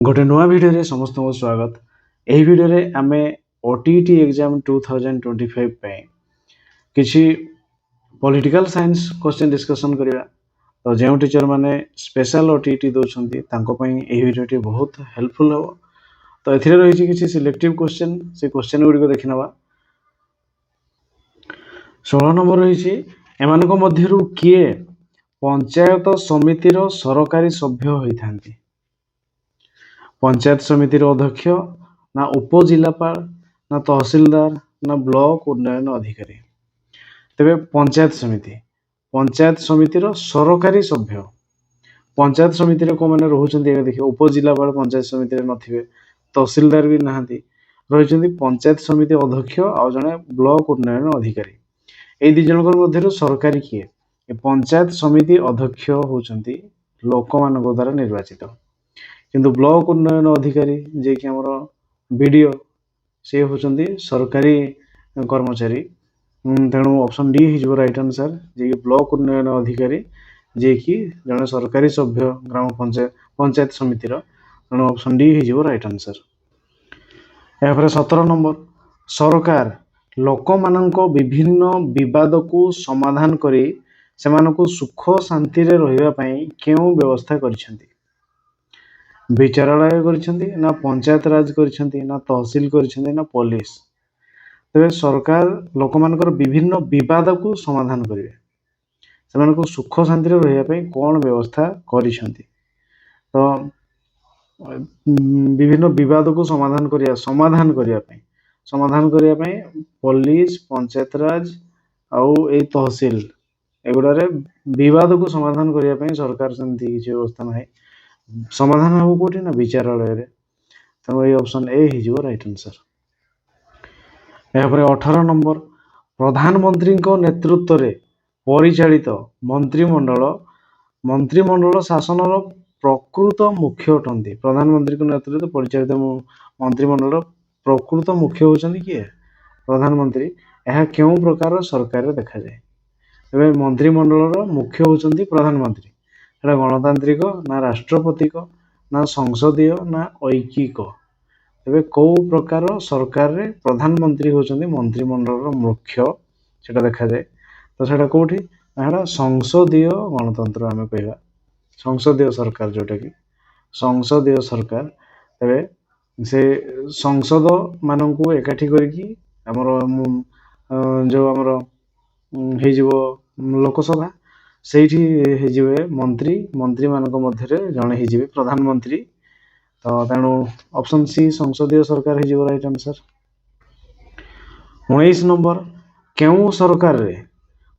गोटे नुआ भिडियो समस्त को स्वागत। यही भिडियो आम ओटीईटी एग्जाम 2025 किसी पॉलिटिकल साइंस क्वेश्चन डिस्कशन करिया। तो जो टीचर माने स्पेशल ओटीईटी दौरान यही भिडियो बहुत हेल्पफुल हम। तो ये रही किसी सिलेक्टिव क्वेश्चन से क्वेश्चन गुड़िक देखी ना। 16 नंबर रही एमान किए पंचायत समितिर सरकारी सभ्य होता है। पंचायत समितिर अध्यक्ष ना उपजिलापाल ना तहसीलदार ना ब्लॉक उन्नयन अधिकारी। तेबे पंचायत समितिर सरकारी सभ्य पंचायत समिति को मैंने रोचन देखिए उपजिलापाल पंचायत समिति नथिबे, तहसीलदार भी नहांती रही पंचायत समिति अध्यक्ष आ जड़े ब्लॉक उन्नयन अधिकारी। ये दी जन मध्य सरकारी किए पंचायत समिति अध्यक्ष होती लोक मान द्वारा निर्वाचित, किंतु ब्लॉक उन्नयन अधिकारी जे कि हमर बीडीओ से होचंदी सरकारी कर्मचारी। तेणु ऑप्शन डी हो राइट आंसर जे कि ब्लॉक उन्नयन अधिकारी जे कि जने सरकारी सभ्य ग्राम पंचायत समितिर। तेणु ऑप्शन डी हो राइट आंसर। या 17 नंबर सरकार लोक माननको विभिन्न विवाद को समाधान करी सेमानको सुख शांति रे रहिबा पई केउ व्यवस्था करिसेंती। विचारालय करिसेंती ना पंचायत राज करिसेंती ना तहसील करिसेंती ना पुलिस। तेरे सरकार लोक मानकर विभिन्न विवाद को समाधान करिवे, सेमानको सुख शांति रे रहिबा पई कोन व्यवस्था करिसेंती। तो विभिन्न विवाद को समाधान करिया पई पुलिस पंचायत राज आउ ए तहसील एगुड़ारे विवाद को समाधान करिया पई सरकार सेमती किसी व्यवस्था नाही। समाधान हम कोठी ना विचारालय रे। तो ये ऑप्शन ए हो राइट आंसर। या 18 नंबर प्रधानमंत्री नेतृत्व रे परिचालित मंत्रिमंडल शासन प्रकृत मुख्य अटंती। प्रधानमंत्री नेतृत्व परिचालित मंत्रिमंडल प्रकृत मुख्य होचंदी किए प्रधानमंत्री। यह क्यों प्रकार सरकार देखा जाए। तेरे मंत्रिमंडल मुख्य होचंदी प्रधानमंत्री। एटा गणतांत्रिक ना राष्ट्रपतिक ना संसदीय ना ऐकिक। तेरे कौ प्रकार सरकार रे प्रधानमंत्री होचंदी मंत्रिमंडल मुख्य सेटा देखा जाए। तो सेटा कोठी ना संसदीय गणतंत्र आमे कहबा संसदीय सरकार, जोटा कि संसदीय सरकार। तेरे से संसद माननकु एकाठी करकी हमर जो हमर हे जीवो लोकसभा से मंत्री मानक मध्य जड़े हो प्रधानमंत्री। तो तेणु ऑप्शन सी संसदीय सरकार हो राइट आंसर। 19 नंबर केउ सरकार रे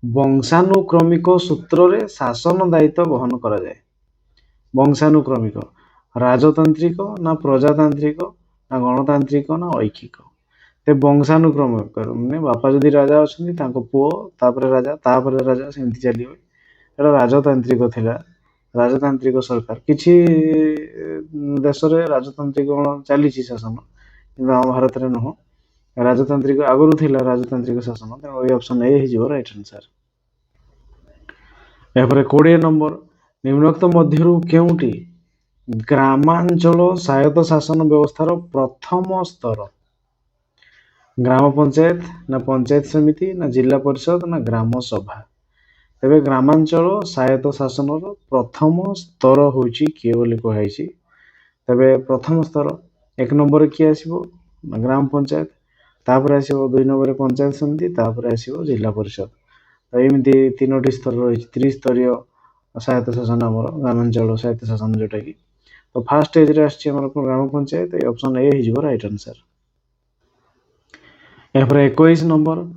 वंशानुक्रमिक सूत्र रे शासन दायित्व वहन करा जाए। वंशानुक्रमिक राजतांत्रिक ना प्रजातांत्रिक ना गणतांत्रिक ना ऐकिक। ते वंशानुक्रमिक माने बापा जदि राजा अछंती तांको पुओ तापरे राजा सेमती चलियो। एटा राजतांत्रिक थिला, राजतांत्रिक सरकार। किछि देश रे राजतांत्रिक चली शासन, किंतु हम भारत रे न राजतांत्रिक आगुरु थिला राजतांत्रिक शासन। तेणु ये ऑप्शन ए हो राइट आंसर। या 20 नंबर निम्नोक्त मध्यरु केउटी ग्रामांचल स्वायत्त शासन व्यवस्थार प्रथम स्तर। ग्राम पंचायत ना पंचायत समिति ना जिला परिषद ना ग्राम सभा। तेबे ग्रामांचल स्वायत्त शासन प्रथम स्तर होची किए बोली कहैछि। तेबे प्रथम स्तर 1 नंबर किए आसीबो ग्राम पंचायत, तापर आसीबो 2 नंबर पंचायत समिति, तापर आसीबो जिला परिषद। तो एमती 3टी स्तर रही त्रिस्तरीय स्वायत्त शासन हमर ग्रामांचल स्वायत्त शासन, जोटा कि तो फर्स्ट स्टेज रे आछि हमर ग्राम पंचायत। ए ऑप्शन ए हो राइट आंसर। या 21 नंबर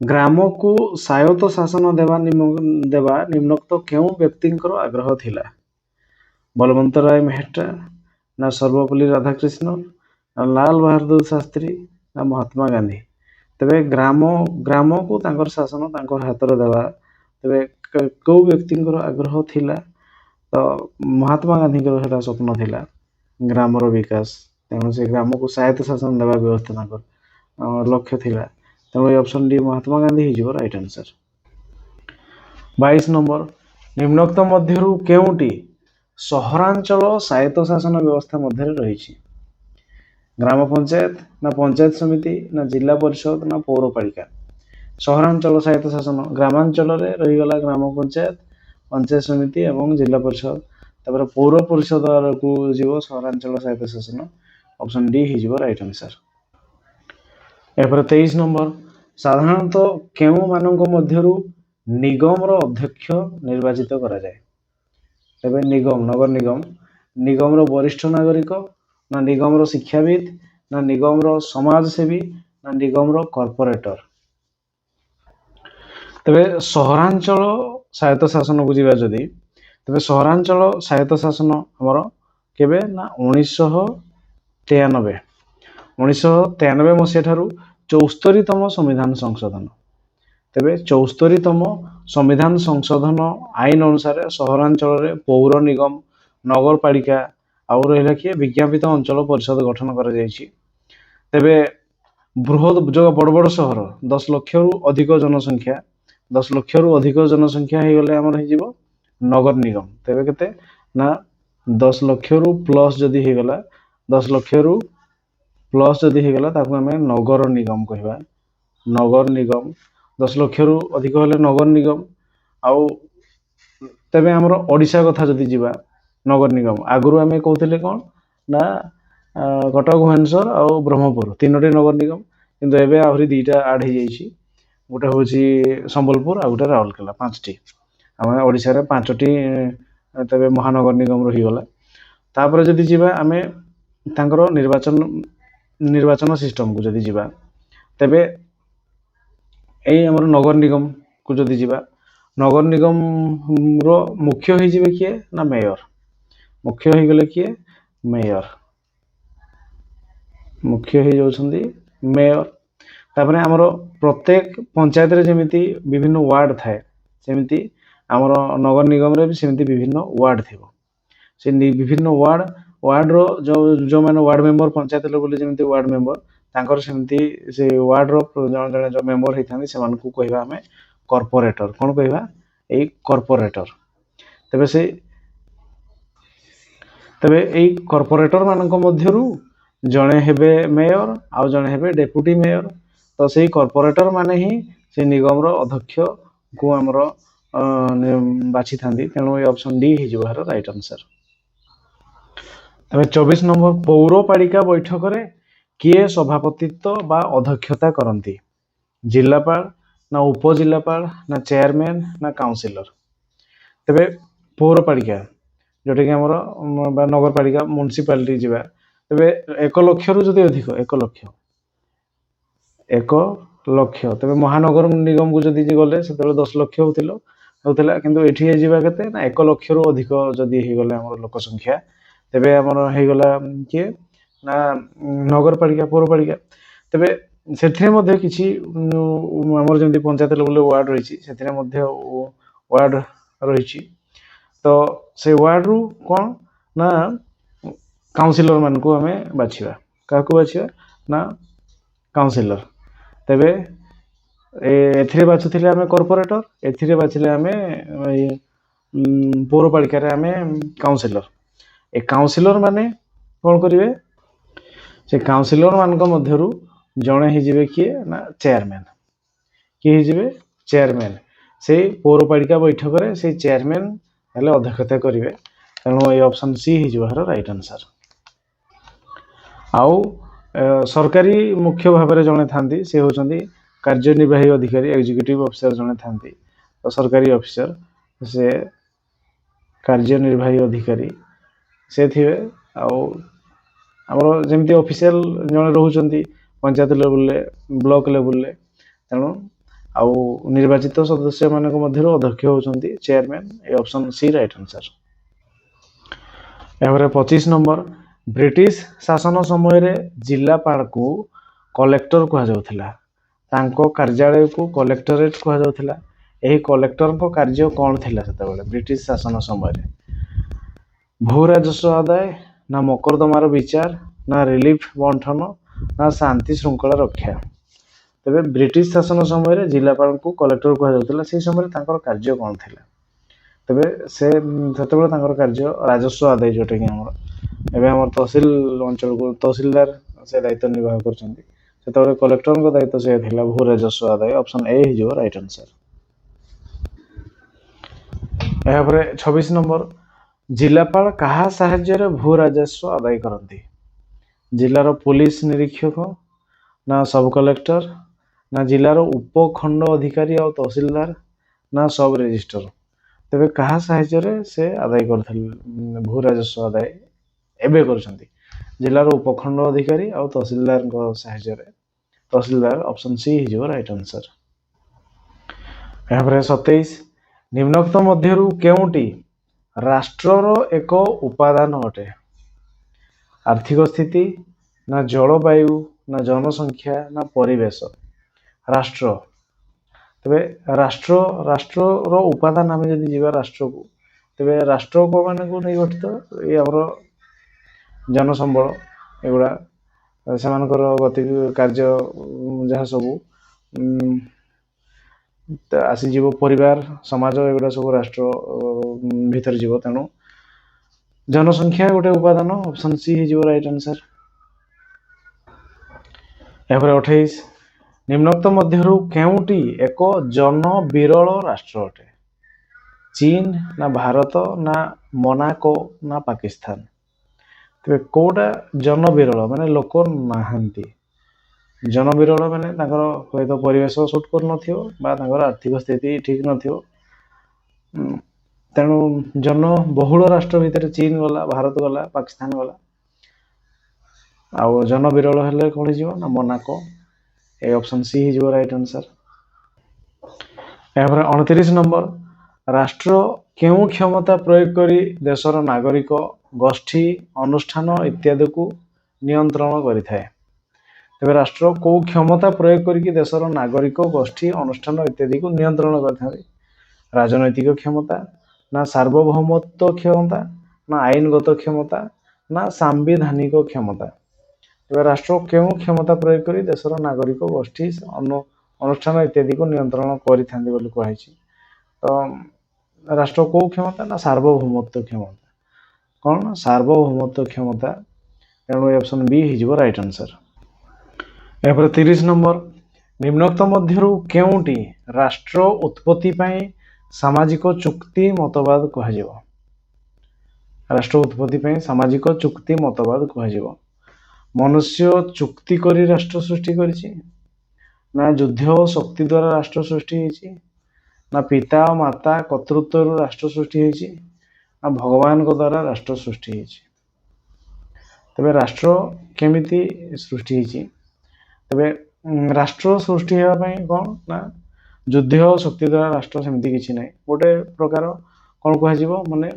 ग्राम को स्वायत्त शासन देवा निम्नोक्त केउ व्यक्तिंकर आग्रह थिला। बलवंत राय मेहता ना सर्वपल्ली राधाकृष्ण ना लाल बहादुर शास्त्री ना महात्मा गांधी। तेबे ग्राम को तांकर शासन तांकर हाथ रे देवा तेबे को व्यक्तिंकर आग्रह थिला। तो महात्मा गांधी सेटा स्वप्न थिला ग्रामर विकास। तेणु से ग्राम को स्वायत्त शासन देवा व्यवस्था तांकर लक्ष्य थिला। तेणु ये ऑप्शन डी महात्मा गांधी हो राइट आंसर। 22 नंबर निम्नोक्त मध्यरु केउटी ସହରାଞ୍ଚଳ ସ୍ୱାୟତ୍ତଶାସନ ବ୍ୟବସ୍ଥା ମଧ୍ୟରେ ରହିଛି? ଗ୍ରାମ ପଞ୍ଚାୟତ ନା ପଞ୍ଚାୟତ ସମିତି ନା ଜିଲ୍ଲା ପରିଷଦ ନା ପୌରପାଳିକା? ସହରାଞ୍ଚଳ ସ୍ୱାୟତ୍ତଶାସନ, ଗ୍ରାମାଞ୍ଚଳରେ ରହିଗଲା ଗ୍ରାମ ପଞ୍ଚାୟତ, ପଞ୍ଚାୟତ ସମିତି ଏବଂ ଜିଲ୍ଲା ପରିଷଦ। ତାପରେ ପୌର ପରିଷଦ ଆଡ଼କୁ ଯିବ ସହରାଞ୍ଚଳ ସ୍ୱାୟତ୍ତଶାସନ। ଅପସନ୍ ଡି ହେଇଯିବ ରାଇଟ୍ ଆନ୍ସର୍। ଏପରେ 23 ନମ୍ବର, ସାଧାରଣତଃ କେଉଁମାନଙ୍କ ମଧ୍ୟରୁ ନିଗମର ଅଧ୍ୟକ୍ଷ ନିର୍ବାଚିତ କରାଯାଏ? ତେବେ ନିଗମ, ନଗର ନିଗମ, ନିଗମର ବରିଷ୍ଠ ନାଗରିକ ନା ନିଗମର ଶିକ୍ଷାବିତ୍ ନା ନିଗମର ସମାଜସେବୀ ନା ନିଗମର କର୍ପୋରେଟର? ତେବେ ସହରାଞ୍ଚଳ ସ୍ୱାୟତ୍ତଶାସନକୁ ଯିବା ଯଦି, ତେବେ ସହରାଞ୍ଚଳ ସ୍ୱାୟତ୍ତଶାସନ ଆମର କେବେ ନା 1993 1993 ମସିହା ଠାରୁ 74ତମ ସମ୍ବିଧାନ ସଂଶୋଧନ। ତେବେ 74ତମ ସମ୍ବିଧାନ ସଂଶୋଧନ ଆଇନ ଅନୁସାରେ ସହରାଞ୍ଚଳରେ ପୌର ନିଗମ, ନଗରପାଳିକା ଆଉ ରହିଲା କିଏ ବିଜ୍ଞାପିତ ଅଞ୍ଚଳ ପରିଷଦ ଗଠନ କରାଯାଇଛି। ତେବେ ବୃହତ ଯୋଉ ବଡ଼ ବଡ଼ ସହର 10 ଲକ୍ଷରୁ ଅଧିକ ଜନସଂଖ୍ୟା, 10 ଲକ୍ଷରୁ ଅଧିକ ଜନସଂଖ୍ୟା ହେଇଗଲେ ଆମର ହେଇଯିବ ନଗର ନିଗମ। ତେବେ କେତେ ନା 10 ଲକ୍ଷରୁ ପ୍ଲସ୍ ଯଦି ହେଇଗଲା, 10 ଲକ୍ଷରୁ ପ୍ଲସ୍ ଯଦି ହେଇଗଲା ତାକୁ ଆମେ ନଗର ନିଗମ କହିବା। ନଗର ନିଗମ 10 ଲକ୍ଷରୁ ଅଧିକ ହେଲେ ନଗର ନିଗମ। ଆଉ ତେବେ ଆମର ଓଡ଼ିଶା କଥା ଯଦି ଯିବା, ନଗର ନିଗମ ଆଗରୁ ଆମେ କହୁଥିଲେ କ'ଣ ନା କଟକ, ଭୁବନେଶ୍ୱର ଆଉ ବ୍ରହ୍ମପୁର 3ଟି ନଗର ନିଗମ, କିନ୍ତୁ ଏବେ ଆହୁରି 2ଟା ଆଡ଼୍ ହେଇଯାଇଛି। ଗୋଟେ ହେଉଛି ସମ୍ବଲପୁର ଆଉ ଗୋଟେ ରାଉରକେଲା, 5ଟି। ଆମେ ଓଡ଼ିଶାରେ 5ଟି ତେବେ ମହାନଗର ନିଗମ ରହିଗଲା। ତାପରେ ଯଦି ଯିବା ଆମେ ତାଙ୍କର ନିର୍ବାଚନ ସିଷ୍ଟମକୁ ଯଦି ଯିବା, ତେବେ ଏଇ ଆମର ନଗର ନିଗମକୁ ଯଦି ଯିବା, ନଗର ନିଗମର ମୁଖ୍ୟ ହେଇଯିବେ କିଏ ନା ମେୟର। ମୁଖ୍ୟ ହେଇଗଲେ କିଏ? ମେୟର। ମୁଖ୍ୟ ହେଇଯାଉଛନ୍ତି ମେୟର। ତାପରେ ଆମର ପ୍ରତ୍ୟେକ ପଞ୍ଚାୟତରେ ଯେମିତି ବିଭିନ୍ନ ୱାର୍ଡ ଥାଏ, ସେମିତି ଆମର ନଗର ନିଗମରେ ବି ସେମିତି ବିଭିନ୍ନ ୱାର୍ଡ ଥିବ। ସେ ବିଭିନ୍ନ ୱାର୍ଡର ଯେଉଁମାନେ ୱାର୍ଡ ମେମ୍ବର, ପଞ୍ଚାୟତ ଲେଭେଲରେ ଯେମିତି ୱାର୍ଡ ମେମ୍ବର, ତାଙ୍କର ସେମିତି ସେ ୱାର୍ଡର ଜଣେ ଯେଉଁ ମେମ୍ବର ହେଇଥାନ୍ତି ସେମାନଙ୍କୁ କହିବା ଆମେ କର୍ପୋରେଟର। କ'ଣ କହିବା? ଏଇ କର୍ପୋରେଟର। ତେବେ ଏଇ କର୍ପୋରେଟର ମାନଙ୍କ ମଧ୍ୟରୁ ଜଣେ ହେବେ ମେୟର ଆଉ ଜଣେ ହେବେ ଡେପୁଟି ମେୟର। ତ ସେଇ କର୍ପୋରେଟର ମାନେ ହିଁ ସେ ନିଗମର ଅଧ୍ୟକ୍ଷକୁ ଆମର ବାଛିଥାନ୍ତି। ତେଣୁ ଏ ଅପସନ୍ ଡି ହେଇଯିବ ଏହାର ରାଇଟ୍ ଆନ୍ସର। ତେବେ 24 ନମ୍ବର, ପୌରପାଳିକା ବୈଠକରେ କିଏ ସଭାପତିତ୍ୱ ବା ଅଧ୍ୟକ୍ଷତା କରନ୍ତି? ଜିଲ୍ଲାପାଳ ନା ଉପଜିଲ୍ଲାପାଳ ନା ଚେୟାରମ୍ୟାନ ନା କାଉନସିଲର? ତେବେ ପୌରପାଳିକା ଯେଉଁଟାକି ଆମର ବା ନଗରପାଳିକା, ମ୍ୟୁନିସିପାଲିଟି ଯିବା, ତେବେ 1 ଲକ୍ଷରୁ ଯଦି ଅଧିକ, 1 ଲକ୍ଷ, ତେବେ ମହାନଗର ନିଗମକୁ ଯଦି ଗଲେ ସେତେବେଳେ 10 ଲକ୍ଷ ହଉଥିଲା, କିନ୍ତୁ ଏଠି ଯିବା କେତେ ନା 1 ଲକ୍ଷରୁ ଅଧିକ ଯଦି ହେଇଗଲେ ଆମର ଲୋକ ସଂଖ୍ୟା, ତେବେ ଆମର ହେଇଗଲା କିଏ ନା ନଗରପାଳିକା, ପୌରପାଳିକା। ତେବେ ସେଥିରେ ମଧ୍ୟ କିଛି ଆମର ଯେମିତି ପଞ୍ଚାୟତ ଲେଭେଲରେ ୱାର୍ଡ ରହିଛି, ସେଥିରେ ମଧ୍ୟ ୱାର୍ଡ ରହିଛି। ତ ସେ ୱାର୍ଡରୁ କ'ଣ ନା କାଉନସିଲର ମାନଙ୍କୁ ଆମେ ବାଛିବା। କାହାକୁ ବାଛିବା ନା କାଉନସିଲର। ତେବେ ଏଥିରେ ବାଛୁଥିଲେ ଆମେ କର୍ପୋରେଟର, ଏଥିରେ ବାଛିଲେ ଆମେ ପୌରପାଳିକାରେ ଆମେ କାଉନସିଲର। ଏ କାଉନସିଲର ମାନେ କ'ଣ କରିବେ? ସେ କାଉନସିଲର ମାନଙ୍କ ମଧ୍ୟରୁ ଜଣେ ହେଇଯିବେ କିଏ ନା ଚେୟାରମ୍ୟାନ। କିଏ ହେଇଯିବେ? ଚେୟାରମ୍ୟାନ। ସେଇ ପୌରପାଳିକା ବୈଠକରେ ସେଇ ଚେୟାରମ୍ୟାନ ହେଲେ ଅଧ୍ୟକ୍ଷତା କରିବେ। ତେଣୁ ଏଇ ଅପସନ୍ ସି ହେଇଯିବ ଏହାର ରାଇଟ୍ ଆନ୍ସର। ଆଉ ସରକାରୀ ମୁଖ୍ୟ ଭାବରେ ଜଣେ ଥାନ୍ତି, ସେ ହେଉଛନ୍ତି କାର୍ଯ୍ୟନିର୍ବାହୀ ଅଧିକାରୀ, ଏକ୍ଜିକ୍ୟୁଟିଭ ଅଫିସର ଜଣେ ଥାନ୍ତି। ତ ସରକାରୀ ଅଫିସର, ସେ କାର୍ଯ୍ୟନିର୍ବାହୀ ଅଧିକାରୀ ସେ ଥିବେ। ଆଉ ଆମର ଯେମିତି ଅଫିସିଆଲ ଜଣେ ରହୁଛନ୍ତି ପଞ୍ଚାୟତ ଲେଭେଲରେ, ବ୍ଲକ ଲେଭେଲରେ। ତେଣୁ ଆଉ ନିର୍ବାଚିତ ସଦସ୍ୟମାନଙ୍କ ମଧ୍ୟରୁ ଅଧ୍ୟକ୍ଷ ହେଉଛନ୍ତି ଚେୟାରମ୍ୟାନ। ଏ ଅପସନ୍ ସି ରାଇଟ୍ ଆନ୍ସର। ଏହାପରେ 25 ନମ୍ବର, ବ୍ରିଟିଶ ଶାସନ ସମୟରେ ଜିଲ୍ଲାପାଳକୁ କଲେକ୍ଟର କୁହାଯାଉଥିଲା। ତାଙ୍କ କାର୍ଯ୍ୟାଳୟକୁ କଲେକ୍ଟରେଟ୍ କୁହାଯାଉଥିଲା। ଏହି କଲେକ୍ଟରଙ୍କ କାର୍ଯ୍ୟ କ'ଣ ଥିଲା ସେତେବେଳେ ବ୍ରିଟିଶ ଶାସନ ସମୟରେ? ଭୂ ରାଜସ୍ୱ ଆଦାୟ ନା ମକଦ୍ଦମାର ବିଚାର ନା ରିଲିଫ ବଣ୍ଟନ ନା ଶାନ୍ତି ଶୃଙ୍ଖଳା ରକ୍ଷା? ତେବେ ବ୍ରିଟିଶ ଶାସନ ସମୟରେ ଜିଲ୍ଲାପାଳଙ୍କୁ କଲେକ୍ଟର କୁହାଯାଉଥିଲା। ସେହି ସମୟରେ ତାଙ୍କର କାର୍ଯ୍ୟ କ'ଣ ଥିଲା? ତେବେ ସେ ସେତେବେଳେ ତାଙ୍କର କାର୍ଯ୍ୟ ରାଜସ୍ୱ ଆଦାୟ, ଯୋଉଟାକି ଆମର ଏବେ ଆମର ତହସିଲ ଅଞ୍ଚଳକୁ ତହସିଲଦାର ସେ ଦାୟିତ୍ୱ ନିର୍ବାହ କରୁଛନ୍ତି, ସେତେବେଳେ କଲେକ୍ଟରଙ୍କ ଦାୟିତ୍ୱ ସେ ଥିଲା ଭୂ ରାଜସ୍ୱ ଆଦାୟ। ଅପସନ୍ ଏ ହେଇଯିବ ରାଇଟ୍ ଆନ୍ସର। ଏହାପରେ 26 ନମ୍ବର, ଜିଲ୍ଲାପାଳ କାହା ସାହାଯ୍ୟରେ ଭୂ ରାଜସ୍ୱ ଆଦାୟ କରନ୍ତି? ଜିଲ୍ଲାର ପୁଲିସ ନିରୀକ୍ଷକ, ନା ସବ୍ କଲେକ୍ଟର, ନା ଜିଲ୍ଲାର ଉପଖଣ୍ଡ ଅଧିକାରୀ ଆଉ ତହସିଲଦାର, ନା ସବ୍ ରେଜିଷ୍ଟ୍ରାର? ତେବେ କାହା ସାହାଯ୍ୟରେ ସେ ଆଦାୟ କରିଥିଲେ ଭୂ ରାଜସ୍ୱ ଆଦାୟ ଏବେ କରୁଛନ୍ତି? ଜିଲ୍ଲାର ଉପଖଣ୍ଡ ଅଧିକାରୀ ଆଉ ତହସିଲଦାରଙ୍କ ସାହାଯ୍ୟରେ। ତହସିଲଦାର, ଅପସନ୍ ସି ହେଇଯିବ ରାଇଟ୍ ଆନ୍ସର। ଏହାପରେ 27, ନିମ୍ନୋକ୍ତ ମଧ୍ୟରୁ କେଉଁଟି ରାଷ୍ଟ୍ରର ଏକ ଉପାଦାନ ଅଟେ? ଆର୍ଥିକ ସ୍ଥିତି, ନା ଜଳବାୟୁ, ନା ଜନସଂଖ୍ୟା, ନା ପରିବେଶ? ରାଷ୍ଟ୍ର। ତେବେ ରାଷ୍ଟ୍ରର ଉପାଦାନ ଆମେ ଯଦି ଯିବା ରାଷ୍ଟ୍ରକୁ, ତେବେ ରାଷ୍ଟ୍ର କୋଉମାନଙ୍କୁ ନେଇ ଗଠିତ? ଏଇ ଆମର ଜନସମ୍ବଳ, ଏଗୁଡ଼ା ସେମାନଙ୍କର ଗତି କାର୍ଯ୍ୟ ଯାହା ସବୁ ଆସିଯିବ, ପରିବାର, ସମାଜ, ଏଗୁଡ଼ା ସବୁ ରାଷ୍ଟ୍ର ଭିତରେ ଯିବ। ତେଣୁ ଜନସଂଖ୍ୟା ଗୋଟେ ଉପାଦାନ, ଅପସନ୍ ସି ହେଇଯିବ ରାଇଟ୍ ଆନ୍ସର। ଏହାପରେ 28, ନିମ୍ନୋକ୍ତ ମଧ୍ୟରୁ କେଉଁଟି ଏକ ଜନବିରଳ ରାଷ୍ଟ୍ର ଅଟେ? ଚୀନ, ନା ଭାରତ, ନା ମୋନାକୋ, ନା ପାକିସ୍ତାନ? ତେବେ କୋଉଟା ଜନବିରଳ ମାନେ ଲୋକ ନାହାନ୍ତି? ଜନବିରଳ ମାନେ ତାଙ୍କର ହୁଏତ ପରିବେଶ ସୁଟ୍ କରୁନଥିବ ବା ତାଙ୍କର ଆର୍ଥିକ ସ୍ଥିତି ଠିକ୍ ନଥିବ। ତେଣୁ ଜନବହୁଳ ରାଷ୍ଟ୍ର ଭିତରେ ଚୀନ ଗଲା, ଭାରତ ଗଲା, ପାକିସ୍ତାନ ଗଲା। ଆଉ ଜନବିରଳ ହେଲେ କ'ଣ ହେଇଯିବ ନା ମୋନାକୋ। ଏ ଅପସନ୍ ସି ହେଇଯିବ ରାଇଟ୍ ଆନ୍ସର। ଏହାପରେ 29 ନମ୍ବର, ରାଷ୍ଟ୍ର କେଉଁ କ୍ଷମତା ପ୍ରୟୋଗ କରି ଦେଶର ନାଗରିକ, ଗୋଷ୍ଠୀ, ଅନୁଷ୍ଠାନ ଇତ୍ୟାଦିକୁ ନିୟନ୍ତ୍ରଣ କରିଥାଏ? ତେବେ ରାଷ୍ଟ୍ର କୋଉ କ୍ଷମତା ପ୍ରୟୋଗ କରିକି ଦେଶର ନାଗରିକ, ଗୋଷ୍ଠୀ, ଅନୁଷ୍ଠାନ ଇତ୍ୟାଦିକୁ ନିୟନ୍ତ୍ରଣ କରିଥାନ୍ତି? ରାଜନୈତିକ କ୍ଷମତା, ନା ସାର୍ବଭୌମତ୍ୱ କ୍ଷମତା, ନା ଆଇନଗତ କ୍ଷମତା, ନା ସାମ୍ବିଧାନିକ କ୍ଷମତା? ତେବେ ରାଷ୍ଟ୍ର କେଉଁ କ୍ଷମତା ପ୍ରୟୋଗ କରି ଦେଶର ନାଗରିକ, ଗୋଷ୍ଠୀ, ଅନୁଷ୍ଠାନ ଇତ୍ୟାଦିକୁ ନିୟନ୍ତ୍ରଣ କରିଥାନ୍ତି ବୋଲି କୁହାଯାଇଛି? ତ ରାଷ୍ଟ୍ର କୋଉ କ୍ଷମତା? ନା ସାର୍ବଭୌମତ୍ୱ କ୍ଷମତା। କ'ଣ? ସାର୍ବଭୌମତ୍ୱ କ୍ଷମତା। ତେଣୁ ଏ ଅପସନ୍ ବି ହେଇଯିବ ରାଇଟ୍ ଆନ୍ସର। ଏହାପରେ 30 ନମ୍ବର, ନିମ୍ନୋକ୍ତ ମଧ୍ୟରୁ କେଉଁଟି ରାଷ୍ଟ୍ର ଉତ୍ପତ୍ତି ପାଇଁ ସାମାଜିକ ଚୁକ୍ତି ମତବାଦ କୁହାଯିବ? ରାଷ୍ଟ୍ର ଉତ୍ପତ୍ତି ପାଇଁ ସାମାଜିକ ଚୁକ୍ତି ମତବାଦ କୁହାଯିବ। ମନୁଷ୍ୟ ଚୁକ୍ତି କରି ରାଷ୍ଟ୍ର ସୃଷ୍ଟି କରିଛି, ନା ଯୁଦ୍ଧ ଓ ଶକ୍ତି ଦ୍ୱାରା ରାଷ୍ଟ୍ର ସୃଷ୍ଟି ହେଇଛି, ନା ପିତା ଓ ମାତା କର୍ତ୍ତୃତ୍ୱରୁ ରାଷ୍ଟ୍ର ସୃଷ୍ଟି ହେଇଛି, ନା ଭଗବାନଙ୍କ ଦ୍ୱାରା ରାଷ୍ଟ୍ର ସୃଷ୍ଟି ହେଇଛି? ତେବେ ରାଷ୍ଟ୍ର କେମିତି ସୃଷ୍ଟି ହେଇଛି? ତେବେ ରାଷ୍ଟ୍ର ସୃଷ୍ଟି ହେବା ପାଇଁ କ'ଣ ନା ଯୁଦ୍ଧ ଓ ଶକ୍ତି ଦ୍ୱାରା ରାଷ୍ଟ୍ର ସେମିତି କିଛି ନାହିଁ। ଗୋଟେ ପ୍ରକାର କ'ଣ କୁହାଯିବ ମାନେ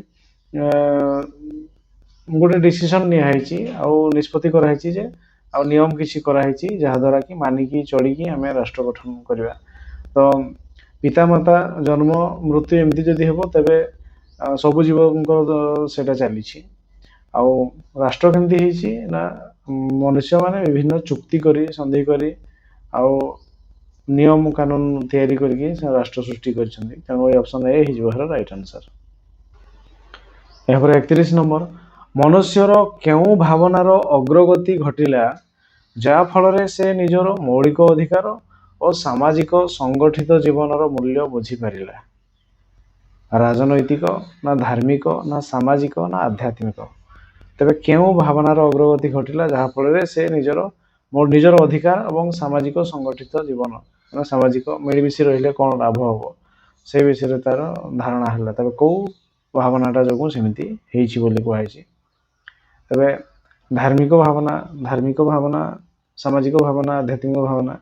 ଗୋଟେ ଡିସିସନ୍ ନିଆହେଇଛି ଆଉ ନିଷ୍ପତ୍ତି କରାହେଇଛି ଯେ ଆଉ ନିୟମ କିଛି କରାହେଇଛି ଯାହାଦ୍ୱାରା କି ମାନିକି ଚଳିକି ଆମେ ରାଷ୍ଟ୍ର ଗଠନ କରିବା। ତ ପିତାମାତା ଜନ୍ମ ମୃତ୍ୟୁ ଏମିତି ଯଦି ହେବ ତେବେ ସବୁ ଜୀବଙ୍କର ସେଇଟା ଚାଲିଛି। ଆଉ ରାଷ୍ଟ୍ର କେମିତି ହେଇଛି ନା ମନୁଷ୍ୟମାନେ ବିଭିନ୍ନ ଚୁକ୍ତି କରି, ସନ୍ଧି କରି ଆଉ ନିୟମ କାନୁନ ତିଆରି କରିକି ସେ ରାଷ୍ଟ୍ର ସୃଷ୍ଟି କରିଛନ୍ତି। ତେଣୁ ଏ ଅପସନ୍ ଏ ହେଇଯିବ ରାଇଟ୍ ଆନ୍ସର। ଏହାପରେ 31 ନମ୍ବର, ମନୁଷ୍ୟର କେଉଁ ଭାବନାର ଅଗ୍ରଗତି ଘଟିଲା ଯାହା ଫଳରେ ସେ ନିଜର ମୌଳିକ ଅଧିକାର ଓ ସାମାଜିକ ସଂଗଠିତ ଜୀବନର ମୂଲ୍ୟ ବୁଝିପାରିଲା? ରାଜନୈତିକ, ନା ଧାର୍ମିକ, ନା ସାମାଜିକ, ନା ଆଧ୍ୟାତ୍ମିକ? ତେବେ କେଉଁ ଭାବନାର ଅଗ୍ରଗତି ଘଟିଲା ଯାହା ଫଳରେ ସେ ନିଜର ଅଧିକାର ଏବଂ ସାମାଜିକ ସଂଗଠିତ ଜୀବନ, ମାନେ ସାମାଜିକ ମିଳିମିଶି ରହିଲେ କ'ଣ ଲାଭ ହେବ ସେ ବିଷୟରେ ତାର ଧାରଣା ହେଲା? ତେବେ କୋଉ ଭାବନାଟା ଯୋଗୁଁ ସେମିତି ହେଇଛି ବୋଲି କୁହାଯାଇଛି? ତେବେ ଧାର୍ମିକ ଭାବନା, ସାମାଜିକ ଭାବନା, ଆଧ୍ୟାତ୍ମିକ ଭାବନା,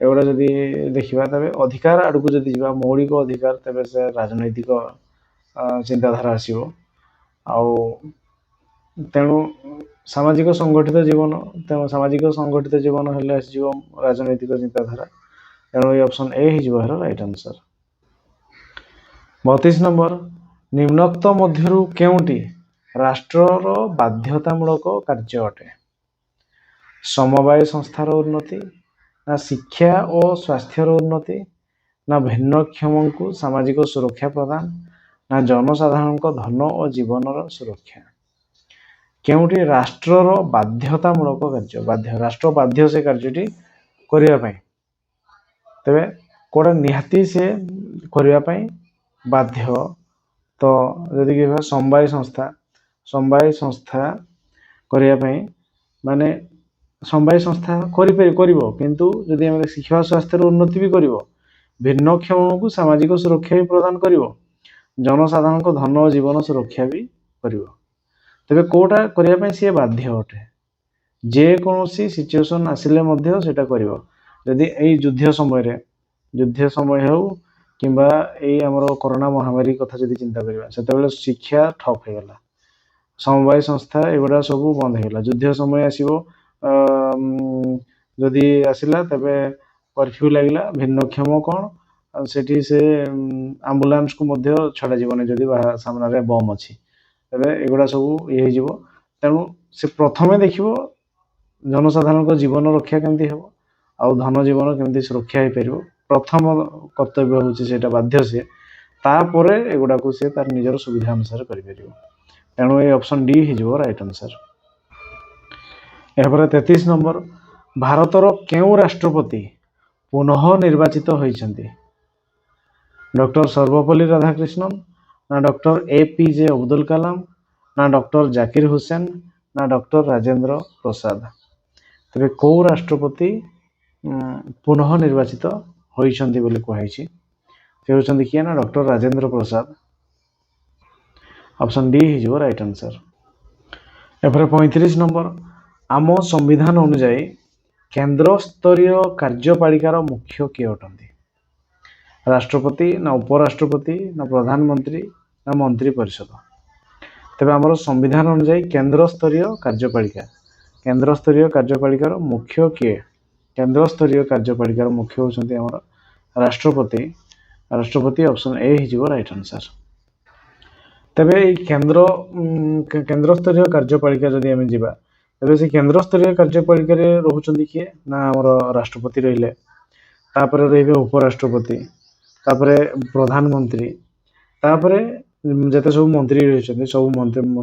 ଏଗୁଡ଼ା ଯଦି ଦେଖିବା ତେବେ ଅଧିକାର ଆଡ଼କୁ ଯଦି ଯିବା, ମୌଳିକ ଅଧିକାର, ତେବେ ସେ ରାଜନୈତିକ ଚିନ୍ତାଧାରା ଆସିବ। ଆଉ ତେଣୁ ସାମାଜିକ ସଂଗଠିତ ଜୀବନ ହେଲେ ଆସିଯିବ ରାଜନୈତିକ ଚିନ୍ତାଧାରା। ତେଣୁ ଏ ଅପସନ୍ ଏ ହେଇଯିବ ରାଇଟ୍ ଆନ୍ସର। 32 ନମ୍ବର, ନିମ୍ନୋକ୍ତ ମଧ୍ୟରୁ କେଉଁଟି ରାଷ୍ଟ୍ରର ବାଧ୍ୟତାମୂଳକ କାର୍ଯ୍ୟ ଅଟେ? ସମବାୟ ସଂସ୍ଥାର ଉନ୍ନତି, ନା ଶିକ୍ଷା ଓ ସ୍ୱାସ୍ଥ୍ୟର ଉନ୍ନତି, ନା ଭିନ୍ନକ୍ଷମଙ୍କୁ ସାମାଜିକ ସୁରକ୍ଷା ପ୍ରଦାନ, ନା ଜନସାଧାରଣଙ୍କ ଧନ ଓ ଜୀବନର ସୁରକ୍ଷା? କେଉଁଠି ରାଷ୍ଟ୍ରର ବାଧ୍ୟତାମୂଳକ କାର୍ଯ୍ୟ, ରାଷ୍ଟ୍ର ବାଧ୍ୟ ସେ କାର୍ଯ୍ୟଟି କରିବା ପାଇଁ, ତେବେ କୋଉଟା ନିହାତି ସେ କରିବା ପାଇଁ ବାଧ୍ୟ? ତ ଯଦି କହିବା ସମବାୟ ସଂସ୍ଥା କରିବା ପାଇଁ, ମାନେ ସମବାୟ ସଂସ୍ଥା କରିବ, କିନ୍ତୁ ଯଦି ଆମେ ଶିକ୍ଷା ଓ ସ୍ୱାସ୍ଥ୍ୟର ଉନ୍ନତି ବି କରିବ, ଭିନ୍ନକ୍ଷମଙ୍କୁ ସାମାଜିକ ସୁରକ୍ଷା ବି ପ୍ରଦାନ କରିବ, ଜନସାଧାରଣଙ୍କ ଧନ ଓ ଜୀବନ ସୁରକ୍ଷା ବି କରିବ, ତେବେ କୋଉଟା କରିବା ପାଇଁ ସିଏ ବାଧ୍ୟ ଅଟେ? ଯେକୌଣସି ସିଚୁଏସନ୍ ଆସିଲେ ମଧ୍ୟ ସେଇଟା କରିବ। ଯଦି ଏଇ ଯୁଦ୍ଧ ସମୟ ହେଉ କିମ୍ବା ଏଇ ଆମର କରୋନା ମହାମାରୀ କଥା ଯଦି ଚିନ୍ତା କରିବା, ସେତେବେଳେ ଶିକ୍ଷା ଠପ୍ ହେଇଗଲା, ସମବାୟ ସଂସ୍ଥା ଏଗୁଡ଼ା ସବୁ ବନ୍ଦ ହେଇଗଲା। ଯୁଦ୍ଧ ସମୟ ଆସିବ, ଯଦି ଆସିଲା ତେବେ କର୍ଫ୍ୟୁ ଲାଗିଲା, ଭିନ୍ନକ୍ଷମ କ'ଣ ସେଠି ସେ ଆମ୍ବୁଲାନ୍ସକୁ ମଧ୍ୟ ଛଡ଼ାଯିବନି ଯଦି ସାମ୍ନାରେ ବମ୍ ଅଛି, ତେବେ ଏଗୁଡ଼ା ସବୁ ହେଇଯିବ। ତେଣୁ ସେ ପ୍ରଥମେ ଦେଖିବ ଜନସାଧାରଣଙ୍କ ଜୀବନ ରକ୍ଷା କେମିତି ହେବ ଆଉ ଧନ ଜୀବନ କେମିତି ସୁରକ୍ଷା ହେଇପାରିବ, ପ୍ରଥମ କର୍ତ୍ତବ୍ୟ ହେଉଛି ସେଇଟା ବାଧ୍ୟ ସିଏ, ତାପରେ ଏଗୁଡ଼ାକୁ ସେ ତାର ନିଜର ସୁବିଧା ଅନୁସାରେ କରିପାରିବ। ତେଣୁ ଏଇ ଅପସନ୍ ଡି ହେଇଯିବ ରାଇଟ୍ ଆନ୍ସର୍। ଏହାପରେ 33 ନମ୍ବର, ଭାରତର କେଉଁ ରାଷ୍ଟ୍ରପତି ପୁନଃ ନିର୍ବାଚିତ ହୋଇଛନ୍ତି? ଡକ୍ଟର ସର୍ବପଲ୍ଲୀ ରାଧାକ୍ରିଷ୍ଣନ, ନା ଡକ୍ଟର APJ ଅବଦୁଲ କାଲାମ, ନା ଡକ୍ଟର ଜାକିର ହୁସେନ, ନା ଡକ୍ଟର ରାଜେନ୍ଦ୍ର ପ୍ରସାଦ? ତେବେ କେଉଁ ରାଷ୍ଟ୍ରପତି ପୁନଃ ନିର୍ବାଚିତ ହୋଇଛନ୍ତି ବୋଲି କୁହାଯାଇଛି? ସେ ହେଉଛନ୍ତି କିଏ? ନା doctor Rajendra Prasad. Option D ହେଇଯିବ ରାଇଟ୍ ଆନ୍ସର୍। ଏପରେ 35 ନମ୍ବର, ଆମ ସମ୍ବିଧାନ ଅନୁଯାୟୀ କେନ୍ଦ୍ର ସ୍ତରୀୟ କାର୍ଯ୍ୟପାଳିକାର ମୁଖ୍ୟ କିଏ ଅଟନ୍ତି? ରାଷ୍ଟ୍ରପତି, ନା ଉପରାଷ୍ଟ୍ରପତି, ନା ପ୍ରଧାନମନ୍ତ୍ରୀ, ନା ମନ୍ତ୍ରୀ ପରିଷଦ? ତେବେ ଆମର ସମ୍ବିଧାନ ଅନୁଯାୟୀ କେନ୍ଦ୍ର ସ୍ତରୀୟ କାର୍ଯ୍ୟପାଳିକାର ମୁଖ୍ୟ କିଏ? କେନ୍ଦ୍ର ସ୍ତରୀୟ କାର୍ଯ୍ୟପାଳିକାର ମୁଖ୍ୟ ହେଉଛନ୍ତି ଆମର ରାଷ୍ଟ୍ରପତି। ଅପସନ୍ ଏ ହେଇଯିବ ରାଇଟ୍ ଆନ୍ସର୍। ତେବେ ଏଇ କେନ୍ଦ୍ର ସ୍ତରୀୟ କାର୍ଯ୍ୟପାଳିକା ଯଦି ଆମେ ଯିବା, ତେବେ ସେ କେନ୍ଦ୍ର ସ୍ତରୀୟ କାର୍ଯ୍ୟପାଳିକାରେ ରହୁଛନ୍ତି କିଏ? ନା ଆମର ରାଷ୍ଟ୍ରପତି ରହିଲେ, ତାପରେ ରହିବେ ଉପରାଷ୍ଟ୍ରପତି, ତାପରେ ପ୍ରଧାନମନ୍ତ୍ରୀ, ତାପରେ ଯେତେ ସବୁ ମନ୍ତ୍ରୀ ରହିଛନ୍ତି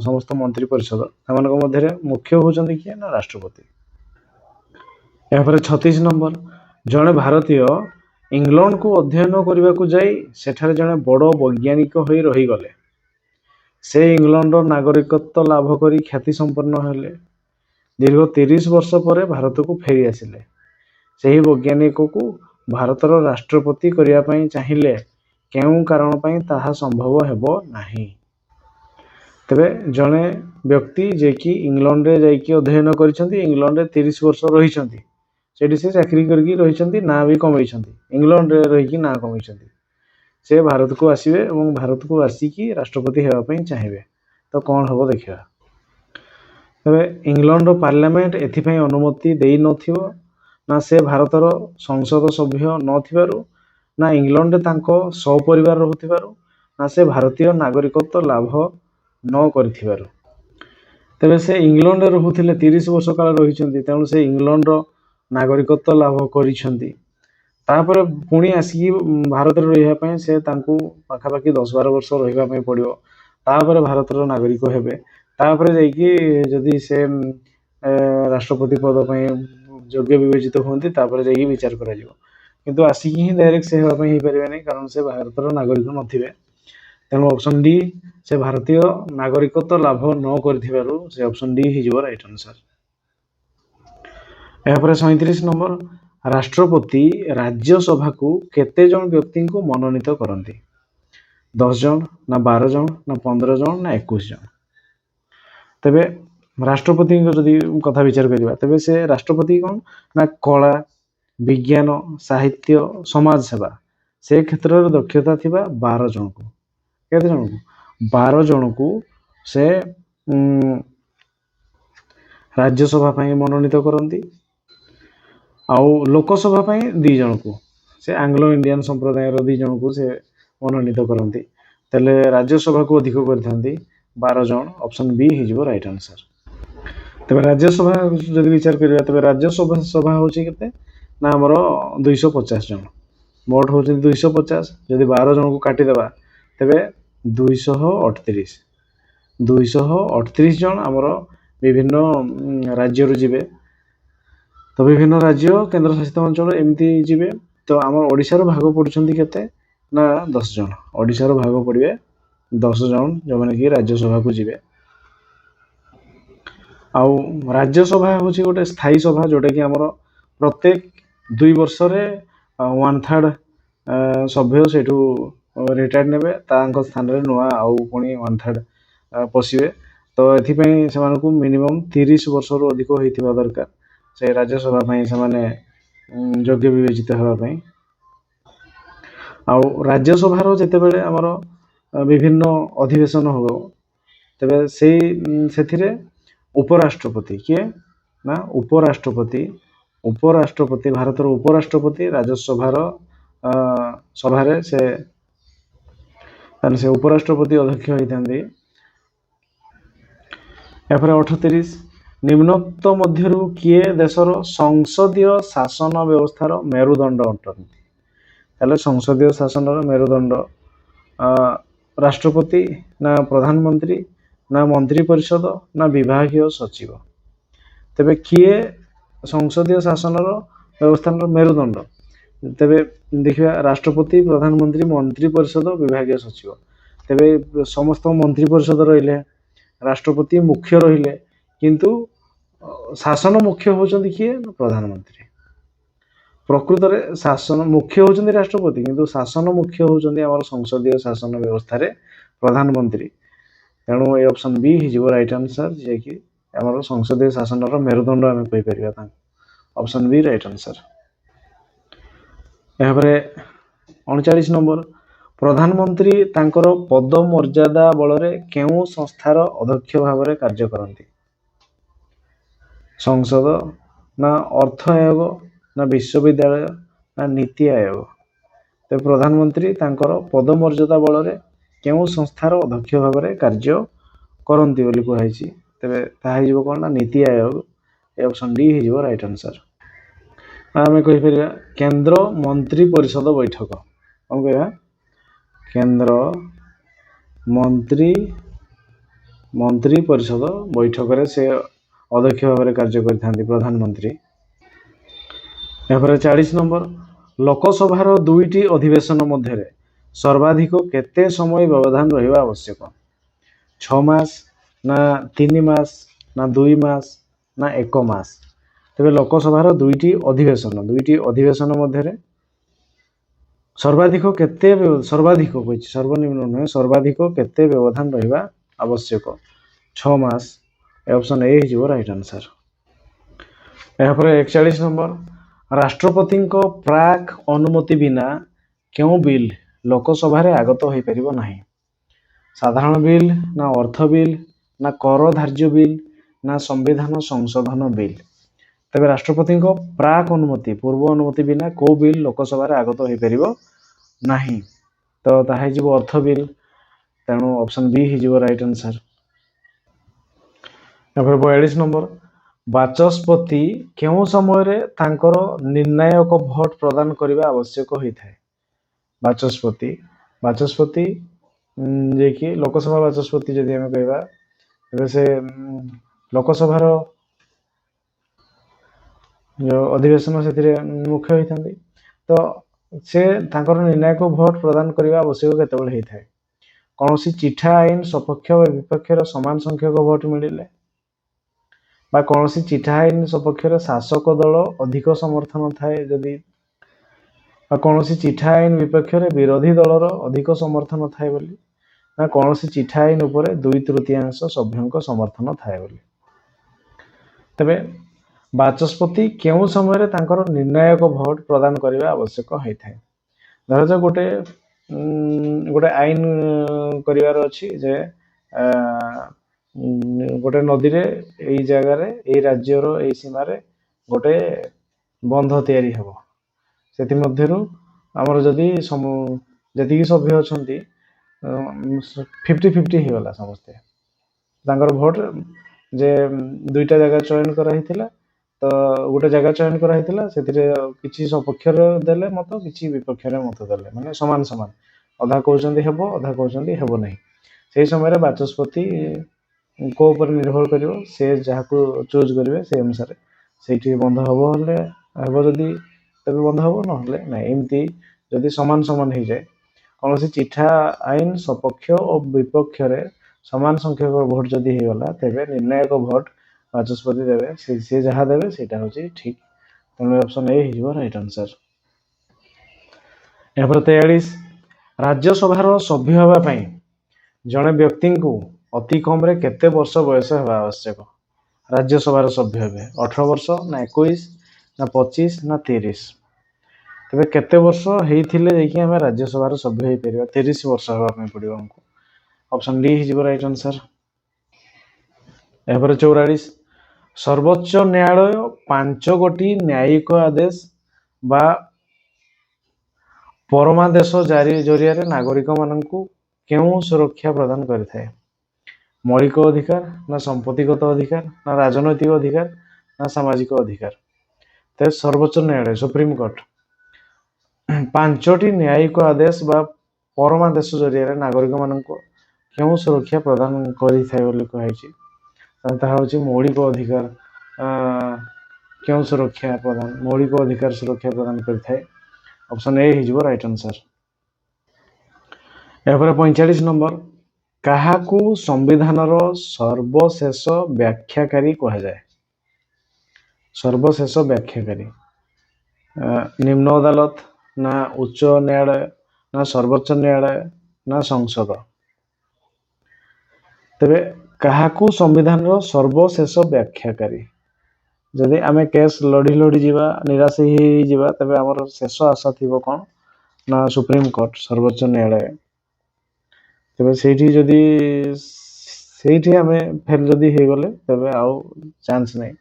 ସମସ୍ତ ମନ୍ତ୍ରୀ ପରିଷଦ, ସେମାନଙ୍କ ମଧ୍ୟରେ ମୁଖ୍ୟ ହେଉଛନ୍ତି କିଏ? ନା ରାଷ୍ଟ୍ରପତି। ଏହାପରେ 36 ନମ୍ବର, ଜଣେ ଭାରତୀୟ ଇଂଲଣ୍ଡକୁ ଅଧ୍ୟୟନ କରିବାକୁ ଯାଇ ସେଠାରେ ଜଣେ ବଡ଼ ବୈଜ୍ଞାନିକ ହୋଇ ରହିଗଲେ, ସେ ଇଂଲଣ୍ଡର ନାଗରିକତ୍ୱ ଲାଭ କରି ଖ୍ୟାତି ସମ୍ପନ୍ନ ହେଲେ, ଦୀର୍ଘ 30 ବର୍ଷ ପରେ ଭାରତକୁ ଫେରି ଆସିଲେ, ସେହି ବୈଜ୍ଞାନିକକୁ ଭାରତର ରାଷ୍ଟ୍ରପତି କରିବା ପାଇଁ ଚାହିଁଲେ, କେଉଁ କାରଣ ପାଇଁ ତାହା ସମ୍ଭବ ହେବ ନାହିଁ? ତେବେ ଜଣେ ବ୍ୟକ୍ତି ଯିଏକି ଇଂଲଣ୍ଡରେ ଯାଇକି ଅଧ୍ୟୟନ କରିଛନ୍ତି, ଇଂଲଣ୍ଡରେ 30 ବର୍ଷ ରହିଛନ୍ତି, ସେଠି ସେ ଚାକିରି କରିକି ରହିଛନ୍ତି, ନାଁ ବି କମେଇଛନ୍ତି, ଇଂଲଣ୍ଡରେ ରହିକି ନାଁ କମେଇଛନ୍ତି, ସେ ଭାରତକୁ ଆସିବେ ଏବଂ ଭାରତକୁ ଆସିକି ରାଷ୍ଟ୍ରପତି ହେବା ପାଇଁ ଚାହିଁବେ, ତ କ'ଣ ହେବ ଦେଖିବା। ତେବେ ଇଂଲଣ୍ଡର ପାର୍ଲାମେଣ୍ଟ ଏଥିପାଇଁ ଅନୁମତି ଦେଇନଥିବ, ନା ସେ ଭାରତର ସଂସଦ ସଭ୍ୟ ନଥିବାରୁ, ନା ଇଂଲଣ୍ଡରେ ତାଙ୍କ ସପରିବାର ରହୁଥିବାରୁ, ନା ସେ ଭାରତୀୟ ନାଗରିକତ୍ୱ ଲାଭ ନ କରିଥିବାରୁ? ତେବେ ସେ ଇଂଲଣ୍ଡରେ ରହୁଥିଲେ, 30 ବର୍ଷ କାଳ ରହିଛନ୍ତି, ତେଣୁ ସେ ଇଂଲଣ୍ଡର ନାଗରିକତ୍ୱ ଲାଭ କରିଛନ୍ତି, ତାପରେ ପୁଣି ଆସିକି ଭାରତରେ ରହିବା ପାଇଁ ସେ ତାଙ୍କୁ ପାଖାପାଖି 10-12 ବର୍ଷ ରହିବା ପାଇଁ ପଡ଼ିବ, ତାପରେ ଭାରତର ନାଗରିକ ହେବେ, ତାପରେ ଯାଇକି ଯଦି ସେ ରାଷ୍ଟ୍ରପତି ପଦ ପାଇଁ ଯୋଗ୍ୟ ବିବେଚିତ ହୁଅନ୍ତି, ତାପରେ ଯାଇକି ବିଚାର କରାଯିବ, କିନ୍ତୁ ଆସିକି ହିଁ ଡାଇରେକ୍ଟ ସେ ହେବା ପାଇଁ ହେଇପାରିବେ ନାହିଁ, କାରଣ ସେ ଭାରତର ନାଗରିକ ନଥିବେ। ତେଣୁ ଅପସନ୍ ଡି, ସେ ଭାରତୀୟ ନାଗରିକତ୍ୱ ଲାଭ ନ କରିଥିବାରୁ ସେ ଅପସନ୍ ଡି ହେଇଯିବ ରାଇଟ୍ ଆନ୍ସର୍। ଏହାପରେ 37 ନମ୍ବର, ରାଷ୍ଟ୍ରପତି ରାଜ୍ୟସଭାକୁ କେତେ ଜଣ ବ୍ୟକ୍ତିଙ୍କୁ ମନୋନୀତ କରନ୍ତି? 10 ଜଣ, ନା 12 ଜଣ, ନା 15 ଜଣ, ନା 21 ଜଣ? ତେବେ ରାଷ୍ଟ୍ରପତିଙ୍କ ଯଦି କଥା ବିଚାର କରିବା, ତେବେ ସେ ରାଷ୍ଟ୍ରପତି କ'ଣ? ନା କଳା, ବିଜ୍ଞାନ, ସାହିତ୍ୟ, ସମାଜ ସେବା, ସେ କ୍ଷେତ୍ରରେ ଦକ୍ଷତା ଥିବା 12 ଜଣଙ୍କୁ, କେତେ ଜଣଙ୍କୁ? 12 ଜଣଙ୍କୁ ସେ ରାଜ୍ୟସଭା ପାଇଁ ମନୋନୀତ କରନ୍ତି, ଆଉ ଲୋକସଭା ପାଇଁ 2 ଜଣଙ୍କୁ, ସେ ଆଙ୍ଗ୍ଲୋ ଇଣ୍ଡିଆନ୍ ସମ୍ପ୍ରଦାୟର 2 ଜଣଙ୍କୁ ସେ ମନୋନୀତ କରନ୍ତି, ତାହେଲେ ରାଜ୍ୟସଭାକୁ ଅଧିକ କରିଥାନ୍ତି 12 ଜଣ। ଅପସନ୍ ବି ହେଇଯିବ ରାଇଟ୍ ଆନ୍ସର୍। ତେବେ ରାଜ୍ୟସଭା ଯଦି ବିଚାର କରିବା, ତେବେ ରାଜ୍ୟସଭା ହେଉଛି କେତେ? ନା ଆମର 250 ଜଣ, ମୋଟ ହେଉଛନ୍ତି 250, ଯଦି 12 ଜଣଙ୍କୁ କାଟିଦେବା, ତେବେ 238 238 ଜଣ ଆମର ବିଭିନ୍ନ ରାଜ୍ୟରୁ ଯିବେ। ତ ବିଭିନ୍ନ ରାଜ୍ୟ କେନ୍ଦ୍ରଶାସିତ ଅଞ୍ଚଳ ଏମିତି ଯିବେ। ତ ଆମର ଓଡ଼ିଶାରୁ ଭାଗ ପଡୁଛନ୍ତି କେତେ ନା 10 ଜଣ। ଓଡ଼ିଶାରୁ ଭାଗ ପଡ଼ିବେ 10 ଜଣ, ଯେଉଁମାନେ କି ରାଜ୍ୟସଭାକୁ ଯିବେ। ଆଉ ରାଜ୍ୟସଭା ହେଉଛି ଗୋଟେ ସ୍ଥାୟୀ ସଭା, ଯୋଉଟାକି ଆମର ପ୍ରତ୍ୟେକ 2 ବର୍ଷରେ 1/3 ସଭ୍ୟ ସେଇଠୁ ରିଟାୟାର୍ଡ ନେବେ, ତାଙ୍କ ସ୍ଥାନରେ ନୂଆ ଆଉ ପୁଣି 1/3 ପଶିବେ। ତ ଏଥିପାଇଁ ସେମାନଙ୍କୁ ମିନିମମ୍ 30 ବର୍ଷରୁ ଅଧିକ ହେଇଥିବା ଦରକାର ସେ ରାଜ୍ୟସଭା ପାଇଁ ସେମାନେ ଯୋଗ୍ୟ ବିବେଚିତ ହେବା ପାଇଁ। ଆଉ ରାଜ୍ୟସଭାର ଯେତେବେଳେ ଆମର ବିଭିନ୍ନ ଅଧିବେଶନ ହେବ, ତେବେ ସେଥିରେ ଉପରାଷ୍ଟ୍ରପତି କିଏ ନା ଉପରାଷ୍ଟ୍ରପତି ଭାରତର ଉପରାଷ୍ଟ୍ରପତି ରାଜ୍ୟସଭାର ସଭାରେ ସେ ଉପରାଷ୍ଟ୍ରପତି ଅଧ୍ୟକ୍ଷ ହୋଇଥାନ୍ତି। ଏହାପରେ 38 ନିମ୍ନୋକ୍ତ ମଧ୍ୟରୁ କିଏ ଦେଶର ସଂସଦୀୟ ଶାସନ ବ୍ୟବସ୍ଥାର ମେରୁଦଣ୍ଡ ଅଟନ୍ତି? ତାହେଲେ ସଂସଦୀୟ ଶାସନର ମେରୁଦଣ୍ଡ ରାଷ୍ଟ୍ରପତି ନା ପ୍ରଧାନମନ୍ତ୍ରୀ ନା ମନ୍ତ୍ରୀ ପରିଷଦ ନା ବିଭାଗୀୟ ସଚିବ? ତେବେ କିଏ ସଂସଦୀୟ ଶାସନର ବ୍ୟବସ୍ଥାର ମେରୁଦଣ୍ଡ? ତେବେ ଦେଖିବା ରାଷ୍ଟ୍ରପତି, ପ୍ରଧାନମନ୍ତ୍ରୀ, ମନ୍ତ୍ରୀ ପରିଷଦ, ବିଭାଗୀୟ ସଚିବ। ତେବେ ସମସ୍ତ ମନ୍ତ୍ରୀ ପରିଷଦ ରହିଲେ, ରାଷ୍ଟ୍ରପତି ମୁଖ୍ୟ ରହିଲେ, କିନ୍ତୁ ଶାସନ ମୁଖ୍ୟ ହେଉଛନ୍ତି କିଏ? ପ୍ରଧାନମନ୍ତ୍ରୀ। ପ୍ରକୃତରେ ଶାସନ ମୁଖ୍ୟ ହେଉଛନ୍ତି ରାଷ୍ଟ୍ରପତି, କିନ୍ତୁ ଶାସନ ମୁଖ୍ୟ ହେଉଛନ୍ତି ଆମର ସଂସଦୀୟ ଶାସନ ବ୍ୟବସ୍ଥାରେ ପ୍ରଧାନମନ୍ତ୍ରୀ। ତେଣୁ ଏ ଅପସନ୍ ବି ହେଇଯିବ ରାଇଟ୍ ଆନ୍ସର୍, ଯିଏକି ଆମର ସଂସଦୀୟ ଶାସନର ମେରୁଦଣ୍ଡ ଆମେ କହିପାରିବା ତାଙ୍କୁ। Option B right answer. ଏହାପରେ 39 ନମ୍ବର ପ୍ରଧାନମନ୍ତ୍ରୀ ତାଙ୍କର ପଦ ମର୍ଯ୍ୟାଦା ବଳରେ କେଉଁ ସଂସ୍ଥାର ଅଧ୍ୟକ୍ଷ ଭାବରେ କାର୍ଯ୍ୟ କରନ୍ତି? ସଂସଦ ନା ଅର୍ଥ ଆୟୋଗ ନା ବିଶ୍ୱବିଦ୍ୟାଳୟ ନା ନୀତି ଆୟୋଗ? ତେବେ ପ୍ରଧାନମନ୍ତ୍ରୀ ତାଙ୍କର ପଦ ମର୍ଯ୍ୟାଦା ବଳରେ କେଉଁ ସଂସ୍ଥାର ଅଧ୍ୟକ୍ଷ ଭାବରେ କାର୍ଯ୍ୟ କରନ୍ତି ବୋଲି କୁହାଯାଇଛି? ତେବେ ତାହା ହେଇଯିବ କ'ଣ ନା ନୀତି ଆୟୋଗ। ଏ ଅପସନ୍ ଡି ହେଇଯିବ ରାଇଟ୍ ଆନ୍ସର୍। ଆମେ କହିପାରିବା କେନ୍ଦ୍ର ମନ୍ତ୍ରୀ ପରିଷଦ ବୈଠକ। କ'ଣ କହିବା? କେନ୍ଦ୍ର ମନ୍ତ୍ରୀ ପରିଷଦ ବୈଠକରେ ସେ ଅଧ୍ୟକ୍ଷ ଭାବରେ କାର୍ଯ୍ୟ କରିଥାନ୍ତି ପ୍ରଧାନମନ୍ତ୍ରୀ। ଏହାପରେ 40 ନମ୍ବର ଲୋକସଭାର 2ଟି ଅଧିବେଶନ ମଧ୍ୟରେ ସର୍ବାଧିକ କେତେ ସମୟ ବ୍ୟବଧାନ ରହିବା ଆବଶ୍ୟକ? 6 ମାସ ନା 3 ମାସ ନା 2 ମାସ ନା 1 ମାସ? ତେବେ ଲୋକସଭାର 2ଟି ଅଧିବେଶନ ମଧ୍ୟରେ ସର୍ବାଧିକ କହିଛି, ସର୍ବନିମ୍ନ ନୁହେଁ, ସର୍ବାଧିକ କେତେ ବ୍ୟବଧାନ ରହିବା ଆବଶ୍ୟକ? 6 ମାସ। ଏ ଅପସନ୍ ଏ ହେଇଯିବ ରାଇଟ୍ ଆନ୍ସର୍। ଏହାପରେ 41 ନମ୍ବର ରାଷ୍ଟ୍ରପତିଙ୍କ ପ୍ରାକ୍ ଅନୁମତି ବିନା କେଉଁ ବିଲ୍ ଲୋକସଭାରେ ଆଗତ ହୋଇପାରିବ ନାହିଁ? ସାଧାରଣ ବିଲ୍ ନା ଅର୍ଥ ବିଲ୍ ନା କର ଧାର୍ଯ୍ୟ ବିଲ୍ ନା ସମ୍ବିଧାନ ସଂଶୋଧନ ବିଲ୍? ତେବେ ରାଷ୍ଟ୍ରପତିଙ୍କ ପ୍ରାକ୍ ଅନୁମତି, ପୂର୍ବ ଅନୁମତି ବିନା କୋଉ ବିଲ୍ ଲୋକସଭାରେ ଆଗତ ହୋଇପାରିବ ନାହିଁ? ତ ତାହା ହେଇଯିବ ଅର୍ଥ ବିଲ୍। ତେଣୁ ଅପସନ୍ ବି ହେଇଯିବ ରାଇଟ୍ ଆନ୍ସର୍। ଏହାପରେ 42 ନମ୍ବର ବାଚସ୍ପତି କେଉଁ ସମୟରେ ତାଙ୍କର ନିର୍ଣ୍ଣାୟକ ଭୋଟ ପ୍ରଦାନ କରିବା ଆବଶ୍ୟକ ହୋଇଥାଏ? ବାଚସ୍ପତି ଯିଏକି ଲୋକସଭା ବାଚସ୍ପତି ଯଦି ଆମେ କହିବା, ତେବେ ସେ ଲୋକସଭାର ଯେଉଁ ଅଧିବେଶନ ସେଥିରେ ମୁଖ୍ୟ ହୋଇଥାନ୍ତି। ତ ସେ ତାଙ୍କର ନିର୍ଣ୍ଣାୟକ ଭୋଟ ପ୍ରଦାନ କରିବା ଆବଶ୍ୟକ କେତେବେଳେ ହେଇଥାଏ? କୌଣସି ଚିଠା ଆଇନ ସପକ୍ଷ ବା ବିପକ୍ଷର ସମାନ ସଂଖ୍ୟକ ଭୋଟ ମିଳିଲେ, ବା କୌଣସି ଚିଠା ଆଇନ ସପକ୍ଷରେ ଶାସକ ଦଳ ଅଧିକ ସମର୍ଥନ ଥାଏ ଯଦି, ବା କୌଣସି ଚିଠା ଆଇନ ବିପକ୍ଷରେ ବିରୋଧୀ ଦଳର ଅଧିକ ସମର୍ଥନ ଥାଏ ବୋଲି, ନା କୌଣସି ଚିଠା ଆଇନ ଉପରେ 2/3 ସଭ୍ୟଙ୍କ ସମର୍ଥନ ଥାଏ ବୋଲି। ତେବେ ବାଚସ୍ପତି କେଉଁ ସମୟରେ ତାଙ୍କର ନିର୍ଣ୍ଣାୟକ ଭୋଟ ପ୍ରଦାନ କରିବା ଆବଶ୍ୟକ ହୋଇଥାଏ? ଧରାଯାଉ ଗୋଟେ ଆଇନ କରିବାର ଅଛି ଯେ ଗୋଟେ ନଦୀରେ ଏଇ ଜାଗାରେ, ଏଇ ରାଜ୍ୟର ଏଇ ସୀମାରେ ଗୋଟେ ବନ୍ଧ ତିଆରି ହେବ। ସେଥିମଧ୍ୟରୁ ଆମର ଯଦି ଯେତିକି ସଭ୍ୟ ଅଛନ୍ତି 50-50 ହେଇଗଲା, ସମସ୍ତେ ତାଙ୍କର ଭୋଟ ଯେ 2ଟା ଜାଗା ଚୟନ କରାହେଇଥିଲା। ତ ଗୋଟେ ଜାଗା ଚୟନ କରାହେଇଥିଲା, ସେଥିରେ କିଛି ସପକ୍ଷରେ ଦେଲେ ମତ, କିଛି ବିପକ୍ଷରେ ମତ ଦେଲେ, ମାନେ ସମାନ ସମାନ। ଅଧା କହୁଛନ୍ତି ହେବ, ଅଧା କହୁଛନ୍ତି ହେବ ନାହିଁ। ସେଇ ସମୟରେ ବାଚସ୍ପତି କୋ ଉପରେ ନିର୍ଭର କରିବ, ସେ ଯାହାକୁ ଚୁଜ୍ କରିବେ ସେଇ ଅନୁସାରେ ସେଇଠି ବନ୍ଧ ହେବ, ହେଲେ ହେବ, ଯଦି ତେବେ ବନ୍ଧ ହେବ, ନହେଲେ ନାହିଁ। ଏମିତି ଯଦି ସମାନ ସମାନ ହେଇଯାଏ, କୌଣସି ଚିଠା ଆଇନ ସପକ୍ଷ ଓ ବିପକ୍ଷରେ ସମାନ ସଂଖ୍ୟକ ଭୋଟ ଯଦି ହେଇଗଲା, ତେବେ ନିର୍ଣ୍ଣାୟକ ଭୋଟ ବାଚସ୍ପତି ଦେବେ। ସେ ଯାହା ଦେବେ ସେଇଟା ହେଉଛି ଠିକ୍। ତେଣୁ ଅପସନ୍ ଏ ହେଇଯିବ ରାଇଟ୍ ଆନ୍ସର। ଏହାପରେ 43, ରାଜ୍ୟସଭାର ସଭ୍ୟ ହେବା ପାଇଁ ଜଣେ ବ୍ୟକ୍ତିଙ୍କୁ ଅତି କମରେ କେତେ ବର୍ଷ ବୟସ ହେବା ଆବଶ୍ୟକ? ରାଜ୍ୟସଭାର ସଭ୍ୟ ହେବେ 18 ବର୍ଷ ନା 21 ନା 25 ନା 30? ତେବେ କେତେ ବର୍ଷ ହେଇଥିଲେ ଯାଇକି ଆମେ ରାଜ୍ୟସଭାର ସଭ୍ୟ ହେଇପାରିବା? 30 ବର୍ଷ ହେବା ପାଇଁ ପଡ଼ିବ ଆମକୁ। ଅପସନ୍ ଡି ହେଇଯିବ ରାଇଟ୍ ଆନ୍ସର। ଏହାପରେ 44, ସର୍ବୋଚ୍ଚ ନ୍ୟାୟାଳୟ 5 ଗୋଟି ନ୍ୟାୟିକ ଆଦେଶ ବା ପରମାଦେଶ ଜରିଆରେ ନାଗରିକମାନଙ୍କୁ କେଉଁ ସୁରକ୍ଷା ପ୍ରଦାନ କରିଥାଏ? ମୌଳିକ ଅଧିକାର ନା ସମ୍ପତ୍ତିଗତ ଅଧିକାର ନା ରାଜନୈତିକ ଅଧିକାର ନା ସାମାଜିକ ଅଧିକାର? ତେବେ ସର୍ବୋଚ୍ଚ ନ୍ୟାୟାଳୟ ସୁପ୍ରିମକୋର୍ଟ 5ଟି ନ୍ୟାୟିକ ଆଦେଶ ବା ପରମାଦେଶ ଜରିଆରେ ନାଗରିକମାନଙ୍କୁ କେଉଁ ସୁରକ୍ଷା ପ୍ରଦାନ କରିଥାଏ ବୋଲି କୁହାଯାଇଛି? ତାହା ହେଉଛି ମୌଳିକ ଅଧିକାର। କେଉଁ ସୁରକ୍ଷା ପ୍ରଦାନ? ମୌଳିକ ଅଧିକାର ସୁରକ୍ଷା ପ୍ରଦାନ କରିଥାଏ। ଅପସନ୍ ଏ ହେଇଯିବ ରାଇଟ୍ ଆନ୍ସର। ଏହାପରେ 45 ନମ୍ବର, କାହାକୁ ସମ୍ବିଧାନର ସର୍ବଶେଷ ବ୍ୟାଖ୍ୟାକାରୀ କୁହାଯାଏ? ସର୍ବଶେଷ ବ୍ୟାଖ୍ୟାକାରୀ ନିମ୍ନ ଅଦାଲତ ନା ଉଚ୍ଚ ନ୍ୟାୟାଳୟ ନା ସର୍ବୋଚ୍ଚ ନ୍ୟାୟାଳୟ ନା ସଂସଦ? ତେବେ କାହାକୁ ସମ୍ବିଧାନର ସର୍ବଶେଷ ବ୍ୟାଖ୍ୟାକାରୀ? ଯଦି ଆମେ କେସ୍ ଲଢ଼ି ଯିବା, ନିରାଶ ହେଇଯିବା, ତେବେ ଆମର ଶେଷ ଆଶା ଥିବ କ'ଣ ନା ସୁପ୍ରିମକୋର୍ଟ, ସର୍ବୋଚ୍ଚ ନ୍ୟାୟାଳୟ। ତେବେ ସେଇଠି ଆମେ ଫେଲ୍ ଯଦି ହେଇଗଲେ, ତେବେ ଆଉ ଚାନ୍ସ ନାହିଁ,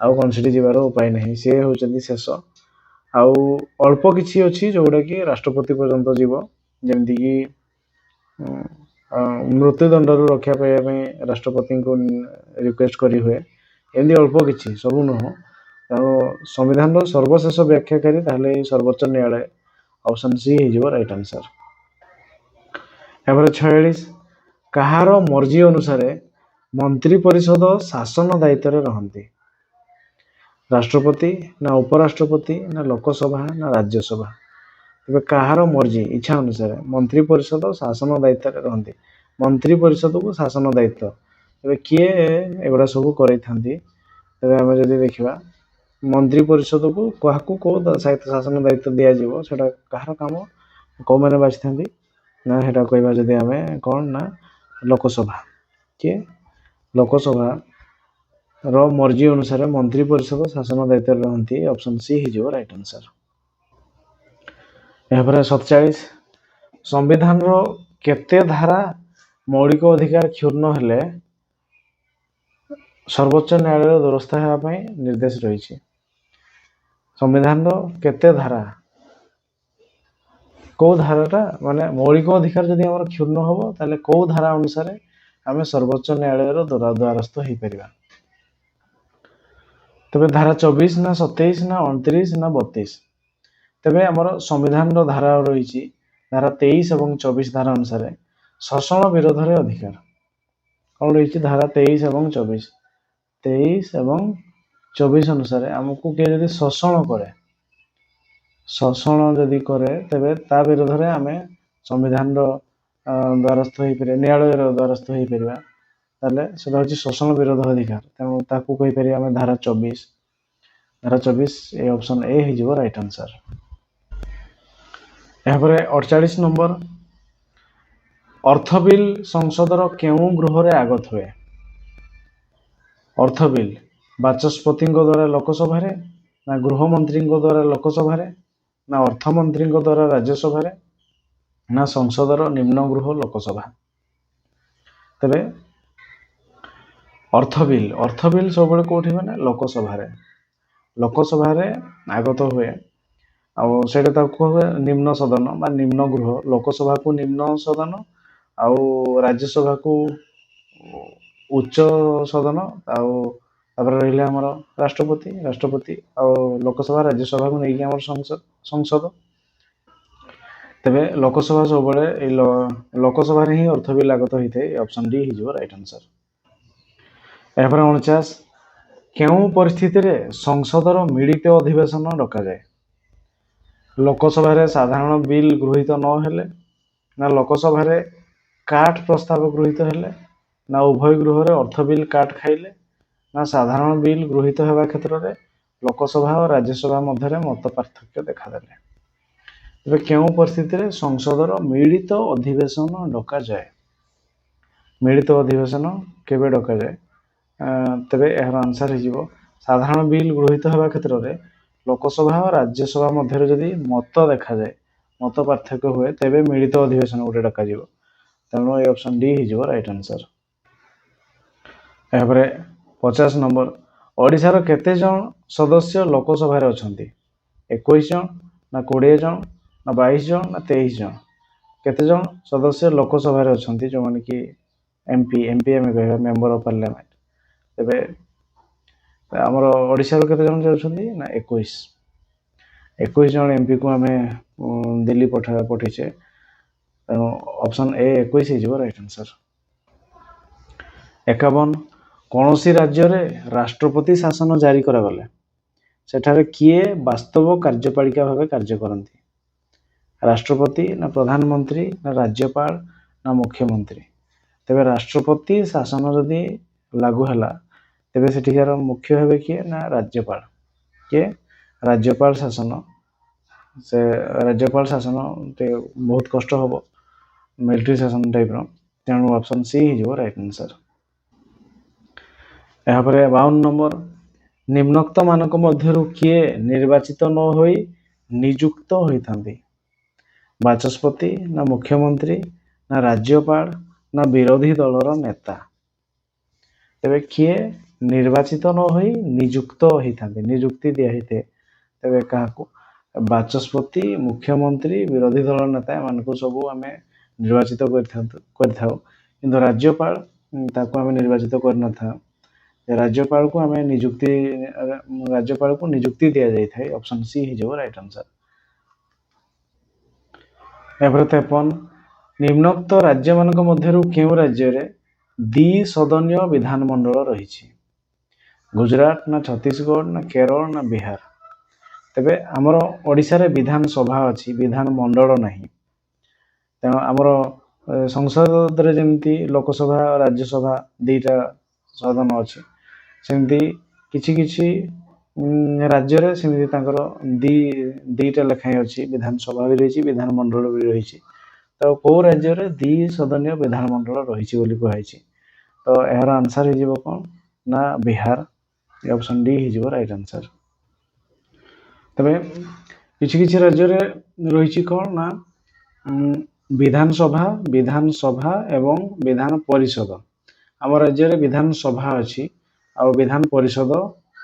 ଆଉ କ'ଣ ସେଠି ଯିବାର ଉପାୟ ନାହିଁ। ସେ ହେଉଛନ୍ତି ଶେଷ। ଆଉ ଅଳ୍ପ କିଛି ଅଛି ଯୋଉଟାକି ରାଷ୍ଟ୍ରପତି ପର୍ଯ୍ୟନ୍ତ ଯିବ, ଯେମିତିକି ମୃତ୍ୟୁଦଣ୍ଡରୁ ରକ୍ଷା ପାଇବା ପାଇଁ ରାଷ୍ଟ୍ରପତିଙ୍କୁ ରିକ୍ୱେଷ୍ଟ କରି ହୁଏ। ଏମିତି ଅଳ୍ପ କିଛି, ସବୁ ନୁହଁ। ତେଣୁ ସମ୍ବିଧାନର ସର୍ବଶେଷ ବ୍ୟାଖ୍ୟାକାରୀ ତାହେଲେ ଏଇ ସର୍ବୋଚ୍ଚ ନ୍ୟାୟାଳୟ। ଅପସନ୍ ସି ହେଇଯିବ ରାଇଟ୍ ଆନ୍ସର। ଏହାପରେ 46, କାହାର ମର୍ଜି ଅନୁସାରେ ମନ୍ତ୍ରୀ ପରିଷଦ ଶାସନ ଦାୟିତ୍ୱରେ ରହନ୍ତି? ରାଷ୍ଟ୍ରପତି ନା ଉପରାଷ୍ଟ୍ରପତି ନା ଲୋକସଭା ନା ରାଜ୍ୟସଭା? ତେବେ କାହାର ମର୍ଜି, ଇଚ୍ଛା ଅନୁସାରେ ମନ୍ତ୍ରୀ ପରିଷଦ ଶାସନ ଦାୟିତ୍ୱରେ ରହନ୍ତି? ମନ୍ତ୍ରୀ ପରିଷଦକୁ ଶାସନ ଦାୟିତ୍ୱ ତେବେ କିଏ ଏଗୁଡ଼ା ସବୁ କରେଇଥାନ୍ତି? ତେବେ ଆମେ ଯଦି ଦେଖିବା, ମନ୍ତ୍ରୀ ପରିଷଦକୁ କାହାକୁ କେଉଁ ଶାସନ ଦାୟିତ୍ୱ ଦିଆଯିବ, ସେଟା କାହାର କାମ, କେଉଁମାନେ ବାଛିଥାନ୍ତି ନା ସେଟା କହିବା ଯଦି ଆମେ କ'ଣ ନା ଲୋକସଭା। କିଏ? ଲୋକସଭାର ମର୍ଜି ଅନୁସାରେ ମନ୍ତ୍ରୀ ପରିଷଦ ଶାସନ ଦାୟିତ୍ୱରେ ରହନ୍ତି। ଅପସନ୍ ସି ହେଇଯିବ ରାଇଟ୍ ଆନ୍ସର। ଏହାପରେ 47, ସମ୍ବିଧାନର କେତେ ଧାରା ମୌଳିକ ଅଧିକାର କ୍ଷୁଣ୍ଣ ହେଲେ ସର୍ବୋଚ୍ଚ ନ୍ୟାୟାଳୟର ଦ୍ୱାରସ୍ଥ ହେବା ପାଇଁ ନିର୍ଦ୍ଦେଶ ରହିଛି? ସମ୍ବିଧାନର କେତେ ଧାରା, କୋଉ ଧାରାଟା, ମାନେ ମୌଳିକ ଅଧିକାର ଯଦି ଆମର କ୍ଷୁଣ୍ଣ ହବ, ତାହେଲେ କୋଉ ଧାରା ଅନୁସାରେ ଆମେ ସର୍ବୋଚ୍ଚ ନ୍ୟାୟାଳୟର ଦ୍ୱାରସ୍ଥ ହେଇପାରିବା? ତେବେ ଧାରା 24 ନା 27 ନା 29 ନା 32? ତେବେ ଆମର ସମ୍ବିଧାନର ଧାରା ରହିଛି ଧାରା 23 ଏବଂ 24 ଧାରା ଅନୁସାରେ ଶୋଷଣ ବିରୋଧରେ ଅଧିକାର। କ'ଣ ରହିଛି? ଧାରା 23 ଏବଂ 24। 23 ଏବଂ 24 ଅନୁସାରେ ଆମକୁ କିଏ ଯଦି ଶୋଷଣ ଯଦି କରେ, ତେବେ ତା ବିରୋଧରେ ଆମେ ସମ୍ବିଧାନର ଦ୍ୱାରସ୍ଥ ହେଇପାରିବା, ନ୍ୟାୟାଳୟର ଦ୍ୱାରସ୍ଥ ହେଇପାରିବା। ତାହେଲେ ସେଟା ହେଉଛି ଶୋଷଣ ବିରୋଧ ଅଧିକାର। ତେଣୁ ତାକୁ କହିପାରିବା ଆମେ ଧାରା 24। ଧାରା 24 ଏ ଅପସନ୍ ଏ ହେଇଯିବ ରାଇଟ୍ ଆନ୍ସର। ଏହାପରେ 48 ନମ୍ବର, ଅର୍ଥ ବିଲ୍ ସଂସଦର କେଉଁ ଗୃହରେ ଆଗତ ହୁଏ? ଅର୍ଥ ବିଲ୍ ବାଚସ୍ପତିଙ୍କ ଦ୍ୱାରା ଲୋକସଭାରେ ନା ଗୃହମନ୍ତ୍ରୀଙ୍କ ଦ୍ୱାରା ଲୋକସଭାରେ ନା ଅର୍ଥମନ୍ତ୍ରୀଙ୍କ ଦ୍ୱାରା ରାଜ୍ୟସଭାରେ ନା ସଂସଦର ନିମ୍ନ ଗୃହ ଲୋକସଭା? ତେବେ ଅର୍ଥ ବିଲ୍ ସବୁବେଳେ କୋଉଠି ମାନେ ଲୋକସଭାରେ ଆଗତ ହୁଏ। ଆଉ ସେଇଟା ତାକୁ କୁହାହୁଏ ନିମ୍ନ ସଦନ ବା ନିମ୍ନ ଗୃହ। ଲୋକସଭାକୁ ନିମ୍ନ ସଦନ ଆଉ ରାଜ୍ୟସଭାକୁ ଉଚ୍ଚ ସଦନ, ଆଉ ତାପରେ ରହିଲେ ଆମର ରାଷ୍ଟ୍ରପତି ଆଉ ଲୋକସଭା ରାଜ୍ୟସଭାକୁ ନେଇକି ଆମର ସଂସଦ। तेबे लोकसभा सब लोकसभा रे ही अर्थ बिल आगत होता है। ऑप्शन डी हो राइट आंसर। यापर 49 केउं परिस्थिति रे संसदर मिलित अधिवेशन डका जाए? लोकसभा रे साधारण बिल गृहीत न हेले, ना लोकसभा रे काट प्रस्ताव गृहीत हेले, ना उभय गृह रे अर्थ बिल काट खाइले, ना साधारण बिल गृहीत हेबा क्षेत्र रे लोकसभा और राज्यसभा मध्य मत पार्थक्य देखादेले। तेबे केउं परिस्थिति रे संसदर मिलित अधिवेशन डका जाए? मिलित अधिवेशन केबे डका जाए? तेबे यार आंसर हो साधारण बिल गृहीत हेबा क्षेत्र रे लोकसभा और राज्यसभा मध्य जदि मत देखा जाए, मत पार्थक्य हुए, तेबे मिलित अधिवेशन गोटे डका जिवो। तेणु ये ऑप्शन डी हो राइट आंसर। यापर 50 नंबर ओडिशार केते जन सदस्य लोकसभा रे अछंती? 21 जन, ना 20 जन, ना 22 जन, ना 23 जन? केते जन सदस्य लोकसभा रे अछंती जो माने कि एमपी एमपी कहबा मेंबर ऑफ पार्लियामेंट? तेबे हमर ओडिशा रो केते जन जाउछंती ना 21 जन एमपी को हमें दिल्ली पठेछे। तेणु ऑप्शन ए 21 हो राइट आंसर। 51 कौनसी राज्य रे राष्ट्रपति शासन जारी करा गले सेठारे किए वास्तव कार्यपालिका भाव कार्य करती? राष्ट्रपति, ना प्रधानमंत्री, ना राज्यपाल, ना मुख्यमंत्री? तेबे राष्ट्रपति शासन जदि लागू हैला तेबे सेठिकार मुख्य हेबे किए ना राज्यपाल? किए राज्यपाल शासन। से राज्यपाल शासन बहुत कष्ट हम मिलिट्री शासन टाइप रो। तेणु ऑप्शन सी हो राइट आंसर। यापर 52 नंबर निम्नोक्त मानक मध्यरु किए निर्वाचित न होई नियुक्त होइथांती? बाचस्पति, ना मुख्यमंत्री, ना राज्यपाल, ना विरोधी दलर नेता? तेबे किए निर्वाचित न होई नियुक्त होइथांती, नियुक्ति दिया होइथे? तेबे काहाकू? बाचस्पति, मुख्यमंत्री, विरोधी दल नेता एमानकु सबु आमे निर्वाचित करथाउ, किंतु राज्यपाल ताकू आमे निर्वाचित करनथाउ। राज्यपाल को आमे नियुक्ति दिया जाय थाए। ऑप्शन सी हो राइट आंसर। यापर 53 निम्नोक्त राज्य मानक मध्यरु केउ राज्य रे द्विसदनीय विधानमंडल रहिछि? गुजरात, ना छत्तीसगढ़, ना केरल, ना बिहार? तेबे हमर ओडिशा रे विधानसभा अछि, विधानमंडल नाही। तेणु आमर संसद रे जेमती लोकसभा राज्यसभा दुईटा सदन अछि, सेमती किछि किछि राज्य रे सेमती तांकर दुईटा लेखाएं अछि, विधानसभा भी रहिछि, विधानमंडल भी रहिछि। तो को राज्य रे द्विसदनीय विधानमंडल रहिछि बोली कहैछि? तो यार आंसर हो जिवो कोन ना बिहार। ऑप्शन डी हो राइट आंसर। तबे किछि किछि राज्य रे रहिछि कोन ना विधानसभा, विधानसभा एवं विधान परिषद। आम राज्य रे विधानसभा अछि आ विधान परिषद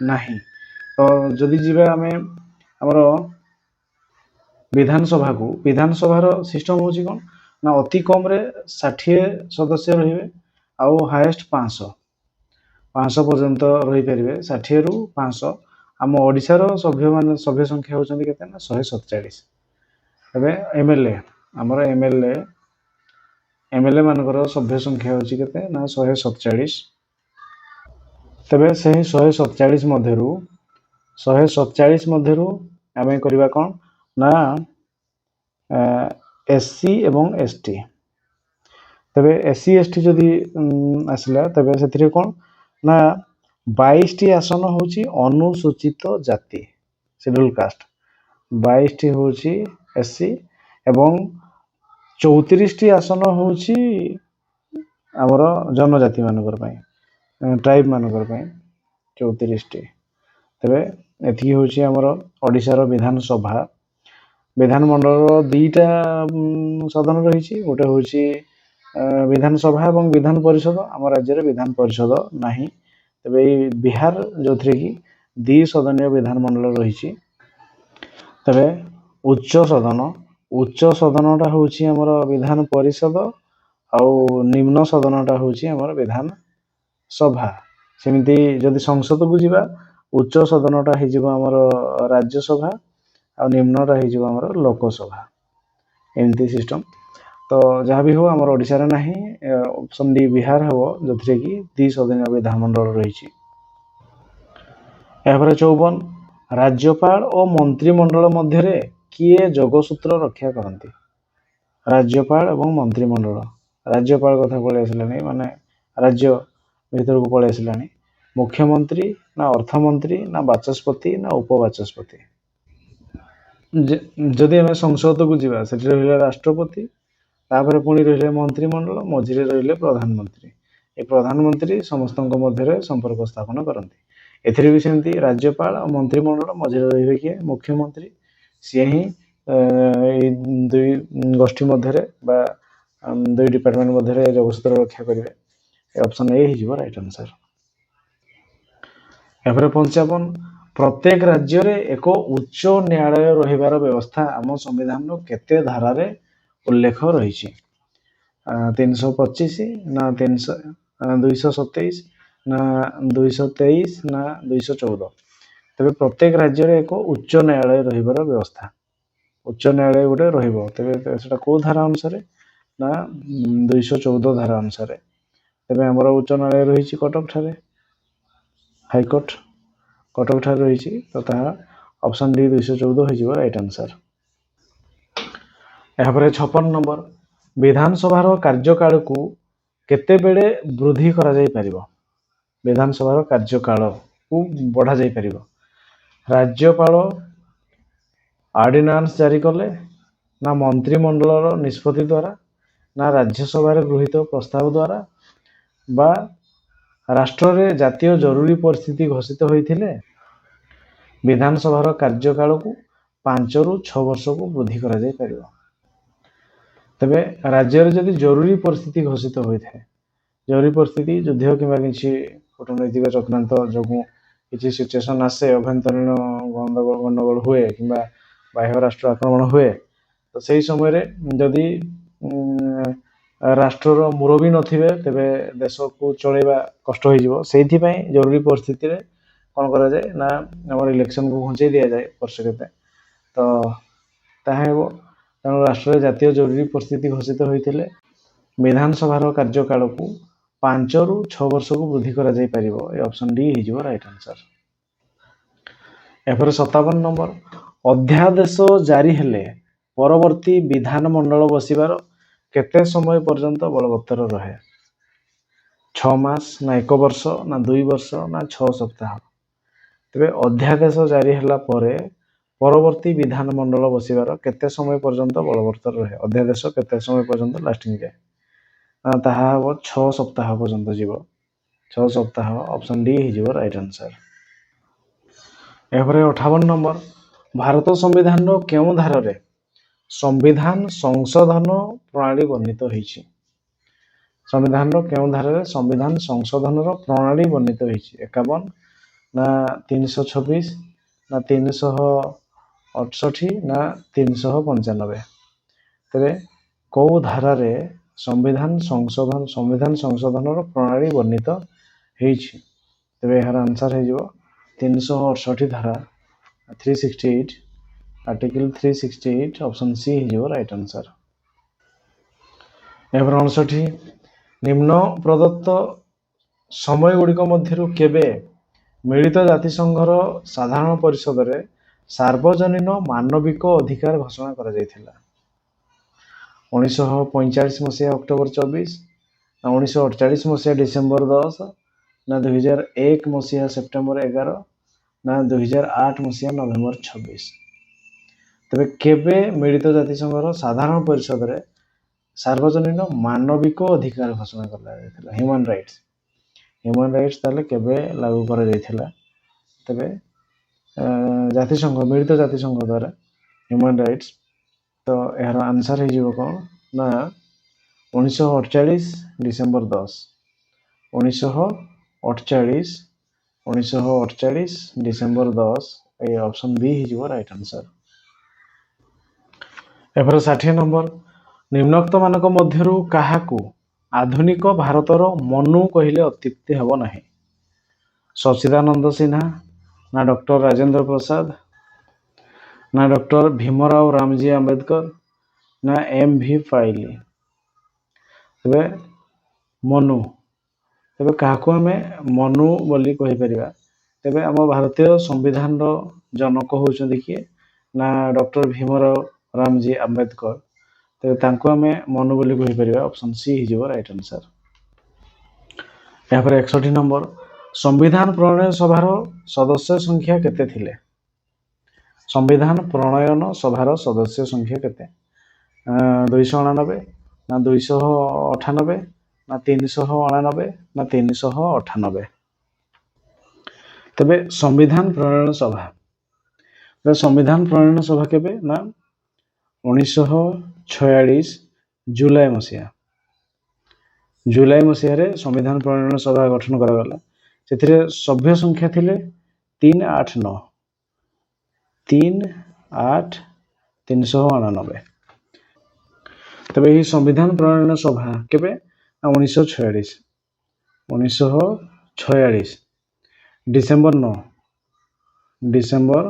नाही। तो जदि जीवा आमे हमर विधानसभा को, विधानसभार सिस्टम होछि कोन ना अति कम रे 60 सदस्य रहिबे आउ हाईएस्ट 500 पर्यंत रही परिबे। 60 रु 500। आम ओडिसा रो सभ्य संख्या होचंती केते ना 147। तबे एमएलए हमर एमएलए मानकर सभ्य संख्या होछि केते ना 147। तबे से 147 मध्यरु आमे करिबा कोन ना एससी एवं एसटी। तबे एससी एसटी जदि आसला तबे सेथिरे कोन ना 22 टी आसन होछि अनुसूचित जाति, शेड्यूल कास्ट। 22 टी होछि एससी एवं 34 टी आसन होछि हमर जनजाति मानकर पई, ट्राइब मानकर पई 34 टी। तबे एथि होछि हमर ओडिसा रो विधानसभा। विधानमंडल दुईटा सदन रहिछि, गोटे होछि विधानसभा एवं विधान परिषद। आम राज्य रे विधान परिषद नाही। तबे बिहार जोथरे कि द्विसदनीय विधानमंडल रहिछि। तबे उच्च सदनटा होछि हमर विधान परिषद आउ निम्न सदनटा होछि हमर विधान सभा। सेमिति जदि संसद को जिबा उच्च सदनटा हि जिबा हमर राज्यसभा आ निम्नटा हि जिबा हमर लोकसभा। एमती सिस्टम। तो जहाँ भी हो आमर ओडिशा रे नाही ऑप्शन डी बिहार हबो जोथिरे कि 2 सदनीय विधानमंडल रही। यापर 54 राज्यपाल और मंत्रिमंडल मध्य किए जोगसूत्र रक्षा करती। राज्यपाल और मंत्रिमंडल राज्यपाल कथा पलि आसानी माने राज्य भीतर को पलि आसानी मुख्यमंत्री ना अर्थमंत्री ना बाचस्पति ना उपबाचस्पति। जदि आम संसद को जीवा से रहा राष्ट्रपति तापर पुणी रही मंत्रिमंडल मझे रही प्रधानमंत्री। ये प्रधानमंत्री समस्त मध्य संपर्क स्थापन करती। एथिरे भी सेमती राज्यपाल और मंत्रिमंडल मझे रही किए मुख्यमंत्री सी ही दुई गोष्ठी मध्य दुई डिपार्टमेंट मध्य जोगसूत्र रक्षा करेंगे। ऑप्शन ए हो राइट आंसर। यापर 55 प्रत्येक राज्य रे एक उच्च न्यायालय रहिबार व्यवस्था आम संविधान केते धारा रे उल्लेख रही। 325 ना 227 ना 223 ना 214। तेरे प्रत्येक राज्य रे एक उच्च न्यायालय रहिबार व्यवस्था उच्च न्यायालय गोटे रहिबो तेबे सेटा को धारा अनुसार ना 214 धारा अनुसार। तेबे हमर उच्च न्यायालय रही कटक ठारे हाईकोर्ट कटक ठारे रही। तो ताहा ऑप्शन डी 214 हो राइट आंसर। यापर 56 नंबर विधानसभा कार्यकाल को केते बेले वृद्धि करा जाई परिबो। विधानसभा कार्यकाल को बढ़ा जाई परिबो। राज्यपाल ऑर्डिनेंस जारी कले ना मंत्रिमंडल निष्पत्ति द्वारा ना राज्यसभा गृहीत प्रस्ताव द्वारा बा राष्ट्र रे जातीय जरूरी परिस्थिति घोषित होइथिले विधानसभा कार्यकाल को 5 रु 6 वर्ष को वृद्धि करा जाई परिबो। तेबे राज्य रे जदि जरूरी परिस्थिति घोषित होता है जरूरी परिस्थिति युद्ध किंवा किसी कूटनैतिक चक्रांत जो किसी सिचुएशन आसे अभ्यंतरीण गंडगोल हुए कि बाह्य राष्ट्र आक्रमण हुए तो सही समय जदि राष्ट्र मुरबी नथिबे तेबे देश को चलेबा कष्ट हो जरूरी परिस्थिति रे कौन करा जाए ना हमर इलेक्शन को घुंचे दिया जाए वर्ष केते तो ताहेबो तेणु राष्ट्र जातीय जरूरी परिस्थिति घोषित होते विधानसभा कार्यकाल को 5 रु 6 वर्ष को वृद्धि करा जाई परिबो। ए ऑप्शन डी हो राइट आंसर। यापर 57 नंबर अध्यादेश जारी हेले परवर्ती विधानमंडल बसिबार केते समय पर्यंत बलवत्तर रहे। 6 मास ना 1 वर्ष ना 2 वर्ष ना 6 सप्ताह। तेबे अध्यादेश जारी हला परे परवर्ती विधानमंडल बसिबार केते समय पर्यंत बलवत्तर रहे। अध्यादेश केते समय पर्यंत लास्टिंग जाए ताहा 6 सप्ताह पर्यंत जीव 6 सप्ताह। ऑप्शन डी हो राइट आंसर। यापर 58 नंबर भारत संविधान केउं धारा रे संविधान संशोधन प्रणाली वर्णित होईछि। संविधान केउं धारा रे संविधान संशोधन प्रणाली वर्णित होईछि। 51 ना 326 ना 368 ना 395। तेरे कौ धारा रे संविधान संशोधन प्रणाली वर्णित होईछि। तेबे यार आंसर हो 368 धारा 368 आर्टिकल 368 ऑप्शन सी हो राइट आंसर। यापर 59 निम्न प्रदत्त समय गुड़िक मध्यरु केबे मिलित जातिसंघर साधारण परिषद रे सार्वजनीन मानविक अधिकार घोषणा करा जायथिला। 1945 मसीहा अक्टोबर 24 ना 1948 मसीहा डिसेम्बर 10 ना 2001 मसीहा सेप्टेम्बर 11 ना 2008 मसीहा नवेम्बर 26। तबे केबे मिलित जातिसंघर साधारण परिषद रे सार्वजनीन मानविक अधिकार घोषणा करा जायथिला। ह्यूमन राइट्स ताले केबे लागू करा जायथिला। तबे जातिसंघ मिलित जातिसंघ द्वारा ह्यूमन राइट्स। तो यार आंसर हो कौन ना 1948 डिसेम्बर 10 1948 डिसेम्बर 10 ये ऑप्शन बी हो राइट आंसर। यापर 60 नंबर निम्नोक्त मानक मध्यरु काहाकू आधुनिक भारतर मनु कहले अत्युक्ति हेब नाही। सच्चिदानंद सिन्हा ना डॉक्टर राजेंद्र प्रसाद ना डॉक्टर भीमराव रामजी आंबेडकर ନା MV ଫାଇଲି। ତେବେ ମନୁ, ତେବେ କାହାକୁ ଆମେ ମନୁ ବୋଲି କହିପାରିବା? ତେବେ ଆମ ଭାରତୀୟ ସମ୍ବିଧାନର ଜନକ ହେଉଛନ୍ତି କିଏ? ନା ଡକ୍ଟର ଭୀମରାव ରାମଜୀ ଆମ୍ବେଦକର। ତେବେ ତାଙ୍କୁ ଆମେ ମନୁ ବୋଲି କହିପାରିବା। ଅପସନ୍ ସି ହେଇଯିବ ରାଇଟ୍ ଆନ୍ସର। ଏହାପରେ 61 ନମ୍ବର, ସମ୍ବିଧାନ ପ୍ରଣୟନ ସଭାର ସଦସ୍ୟ ସଂଖ୍ୟା କେତେ ଥିଲେ? ସମ୍ବିଧାନ ପ୍ରଣୟନ ସଭାର ସଦସ୍ୟ ସଂଖ୍ୟା କେତେ? 299 ନା 298 ନା 399 ନା 398? ତେବେ ସମ୍ବିଧାନ ପ୍ରଣୟନ ସଭା, ସମ୍ବିଧାନ ପ୍ରଣୟନ ସଭା କେବେ? ନା 1946 ଜୁଲାଇ ମସିହା। ଜୁଲାଇ ମସିହାରେ ସମ୍ବିଧାନ ପ୍ରଣୟନ ସଭା ଗଠନ କରାଗଲା। ସେଥିରେ ସଭ୍ୟ ସଂଖ୍ୟା ଥିଲେ 389 399। ତେବେ ଏହି ସମ୍ବିଧାନ ପ୍ରଣୟନ ସଭା କେବେ? 1946 ଡିସେମ୍ବର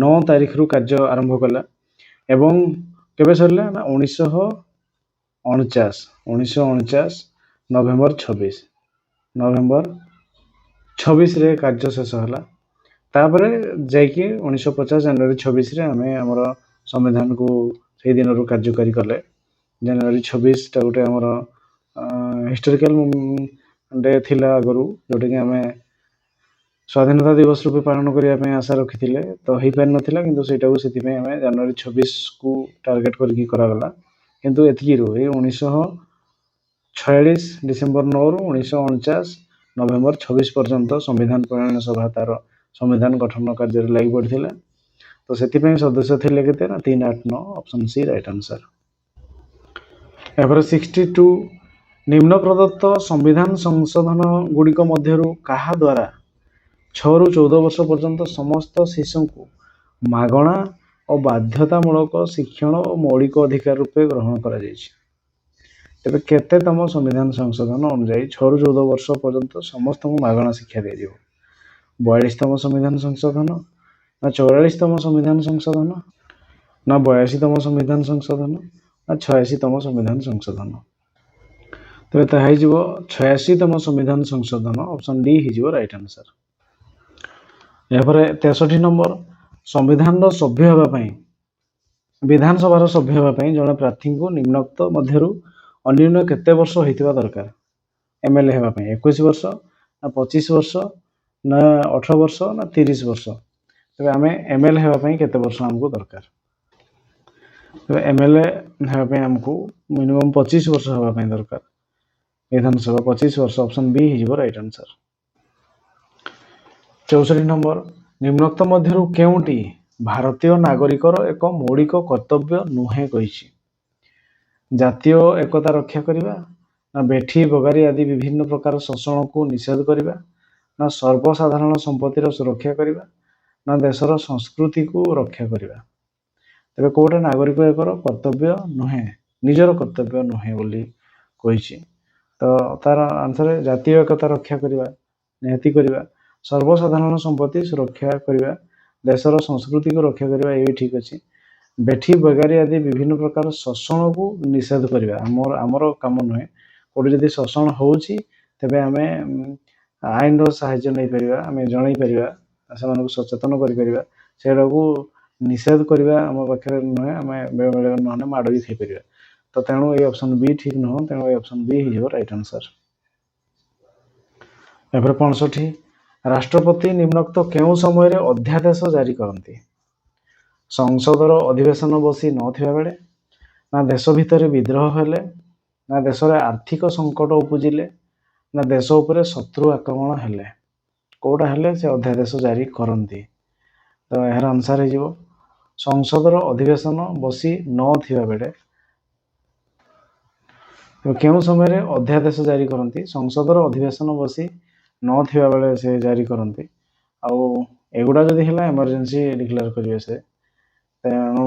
9 ତାରିଖରୁ କାର୍ଯ୍ୟ ଆରମ୍ଭ କଲା ଏବଂ କେବେ ସରିଲା? ନା 1949 ନଭେମ୍ବର 26ରେ କାର୍ଯ୍ୟ ଶେଷ ହେଲା। ତାପରେ ଯାଇକି 1950 ଜାନୁଆରୀ 26ରେ ଆମେ ଆମର ସମ୍ବିଧାନକୁ ସେଇ ଦିନରୁ କାର୍ଯ୍ୟକାରୀ କଲେ। ଜାନୁଆରୀ 26ଟା ଗୋଟେ ଆମର ହିଷ୍ଟୋରିକାଲ ଡେ ଥିଲା ଆଗରୁ, ଯୋଉଟାକି ଆମେ ସ୍ୱାଧୀନତା ଦିବସ ରୂପେ ପାଳନ କରିବା ପାଇଁ ଆଶା ରଖିଥିଲେ, ତ ହେଇପାରିନଥିଲା, କିନ୍ତୁ ସେଇଟାକୁ ସେଥିପାଇଁ ଆମେ ଜାନୁଆରୀ 26କୁ ଟାର୍ଗେଟ କରିକି କରାଗଲା। କିନ୍ତୁ ଏତିକିରୁ ଏଇ 1946 ଡିସେମ୍ବର 9ରୁ 1949 ନଭେମ୍ବର 26 ପର୍ଯ୍ୟନ୍ତ ସମ୍ବିଧାନ ପ୍ରଣୟନ ସଭା ତାର ସମ୍ବିଧାନ ଗଠନ କାର୍ଯ୍ୟରେ ଲାଗି ପଡ଼ିଥିଲା। ତ ସେଥିପାଇଁ ସଦସ୍ୟ ଥିଲେ କେତେ? ନା 389। Option C right answer. ଏହାପରେ 62, ନିମ୍ନ ପ୍ରଦତ୍ତ ସମ୍ବିଧାନ ସଂଶୋଧନ ଗୁଡ଼ିକ ମଧ୍ୟରୁ କାହା ଦ୍ୱାରା 6ରୁ 14 ବର୍ଷ ପର୍ଯ୍ୟନ୍ତ ସମସ୍ତ ଶିଶୁଙ୍କୁ ମାଗଣା ଓ ବାଧ୍ୟତାମୂଳକ ଶିକ୍ଷଣ ଓ ମୌଳିକ ଅଧିକାର ରୂପେ ଗ୍ରହଣ କରାଯାଇଛି? ତେବେ କେତେତମ ସମ୍ବିଧାନ ସଂଶୋଧନ ଅନୁଯାୟୀ 6ରୁ 14 ବର୍ଷ ପର୍ଯ୍ୟନ୍ତ ସମସ୍ତଙ୍କୁ ମାଗଣା ଶିକ୍ଷା ଦିଆଯିବ? 42ତମ ସମ୍ବିଧାନ ସଂଶୋଧନ ନା 44ତମ ସମ୍ବିଧାନ ସଂଶୋଧନ ନା 82ତମ ସମ୍ବିଧାନ ସଂଶୋଧନ ନା 86ତମ ସମ୍ବିଧାନ ସଂଶୋଧନ? ତେବେ ତାହା ହେଇଯିବ 86ତମ ସମ୍ବିଧାନ ସଂଶୋଧନ। ଅପସନ୍ ଡି ହେଇଯିବ ରାଇଟ୍ ଆନ୍ସର। ଏହାପରେ 63 ନମ୍ବର, ସମ୍ବିଧାନର ସଭ୍ୟ ହେବା ପାଇଁ, ବିଧାନସଭାର ସଭ୍ୟ ହେବା ପାଇଁ ଜଣେ ପ୍ରାର୍ଥୀଙ୍କୁ ନିମ୍ନୋକ୍ତ ମଧ୍ୟରୁ ଅନ୍ୟୁନ କେତେ ବର୍ଷ ହୋଇଥିବା ଦରକାର? MLA ହେବା ପାଇଁ 21 ବର୍ଷ ନା 25 ବର୍ଷ ନା 18 ବର୍ଷ ନା 30 ବର୍ଷ? ତେବେ ଆମେ MLA ହେବା ପାଇଁ କେତେ ବର୍ଷ ଆମକୁ ଦରକାର? ତେବେ MLA ହେବା ପାଇଁ ଆମକୁ ମିନିମମ୍ 25 ବର୍ଷ ହେବା ପାଇଁ ଦରକାର। ବିଧାନସଭା 25 ବର୍ଷ। ଅପସନ୍ ବି ହେଇଯିବ ରାଇଟ୍ ଆନ୍ସର। 64 ନମ୍ବର, ନିମ୍ନୋକ୍ତ ମଧ୍ୟରୁ କେଉଁଟି ଭାରତୀୟ ନାଗରିକର ଏକ ମୌଳିକ କର୍ତ୍ତବ୍ୟ ନୁହେଁ କହିଛି? ଜାତୀୟ ଏକତା ରକ୍ଷା କରିବା ନା ବେଠି ବଗାରୀ ଆଦି ବିଭିନ୍ନ ପ୍ରକାର ଶୋଷଣକୁ ନିଷେଧ କରିବା ନା ସର୍ବସାଧାରଣ ସମ୍ପତ୍ତିର ସୁରକ୍ଷା କରିବା ନା ଦେଶର ସଂସ୍କୃତିକୁ ରକ୍ଷା କରିବା? ତେବେ କୋଉଟା ନାଗରିକର କର୍ତ୍ତବ୍ୟ ନୁହେଁ, ନିଜର କର୍ତ୍ତବ୍ୟ ନୁହେଁ ବୋଲି କହିଛି? ତ ତାର ଆନ୍ସର ଜାତୀୟ ଏକତା ରକ୍ଷା କରିବା, ନିହାତି କରିବା, ସର୍ବସାଧାରଣ ସମ୍ପତ୍ତି ସୁରକ୍ଷା କରିବା, ଦେଶର ସଂସ୍କୃତିକୁ ରକ୍ଷା କରିବା, ଏ ବି ଠିକ୍ ଅଛି। ବେଠି ବେଗାରୀ ଆଦି ବିଭିନ୍ନ ପ୍ରକାର ଶୋଷଣକୁ ନିଷେଧ କରିବା ଆମର କାମ ନୁହେଁ। କୋଉଠି ଯଦି ଶୋଷଣ ହେଉଛି ତେବେ ଆମେ ଆଇନର ସାହାଯ୍ୟ ନେଇପାରିବା, ଆମେ ଜଣାଇ ପାରିବା, ସେମାନଙ୍କୁ ସଚେତନ କରିପାରିବା। ସେଟାକୁ ନିଷେଧ କରିବା ଆମ ପାଖରେ ନୁହେଁ, ଆମେ ବେଳେବେଳେ ନହେଲେ ମାଡ଼ ବି ଖାଇପାରିବା। ତ ତେଣୁ ଏଇ ଅପସନ୍ ବି ଠିକ୍ ନୁହଁ, ତେଣୁ ଏଇ ଅପସନ୍ ବି ହେଇଯିବ ରାଇଟ୍ ଆନ୍ସର। ଏପରେ 65, ରାଷ୍ଟ୍ରପତି ନିମ୍ନୋକ୍ତ କେଉଁ ସମୟରେ ଅଧ୍ୟାଦେଶ ଜାରି କରନ୍ତି? ସଂସଦର ଅଧିବେଶନ ବସି ନଥିବା ବେଳେ ନା ଦେଶ ଭିତରେ ବିଦ୍ରୋହ ହେଲେ ନା ଦେଶରେ ଆର୍ଥିକ ସଙ୍କଟ ଉପୁଜିଲେ ନା ଦେଶ ଉପରେ ଶତ୍ରୁ ଆକ୍ରମଣ ହେଲେ? କୋଉଟା ହେଲେ ସେ ଅଧ୍ୟାଦେଶ ଜାରି କରନ୍ତି? ତ ଏହାର ଆନ୍ସର ହେଇଯିବ ସଂସଦର ଅଧିବେଶନ ବସି ନଥିବା ବେଳେ। କେଉଁ ସମୟରେ ଅଧ୍ୟାଦେଶ ଜାରି କରନ୍ତି? ସଂସଦର ଅଧିବେଶନ ବସି ନଥିବା ବେଳେ ସେ ଜାରି କରନ୍ତି। ଆଉ ଏଗୁଡ଼ା ଯଦି ହେଲା ଏମର୍ଜେନ୍ସି ଡିକ୍ଲେୟାର କରିବେ ସେ। ତେଣୁ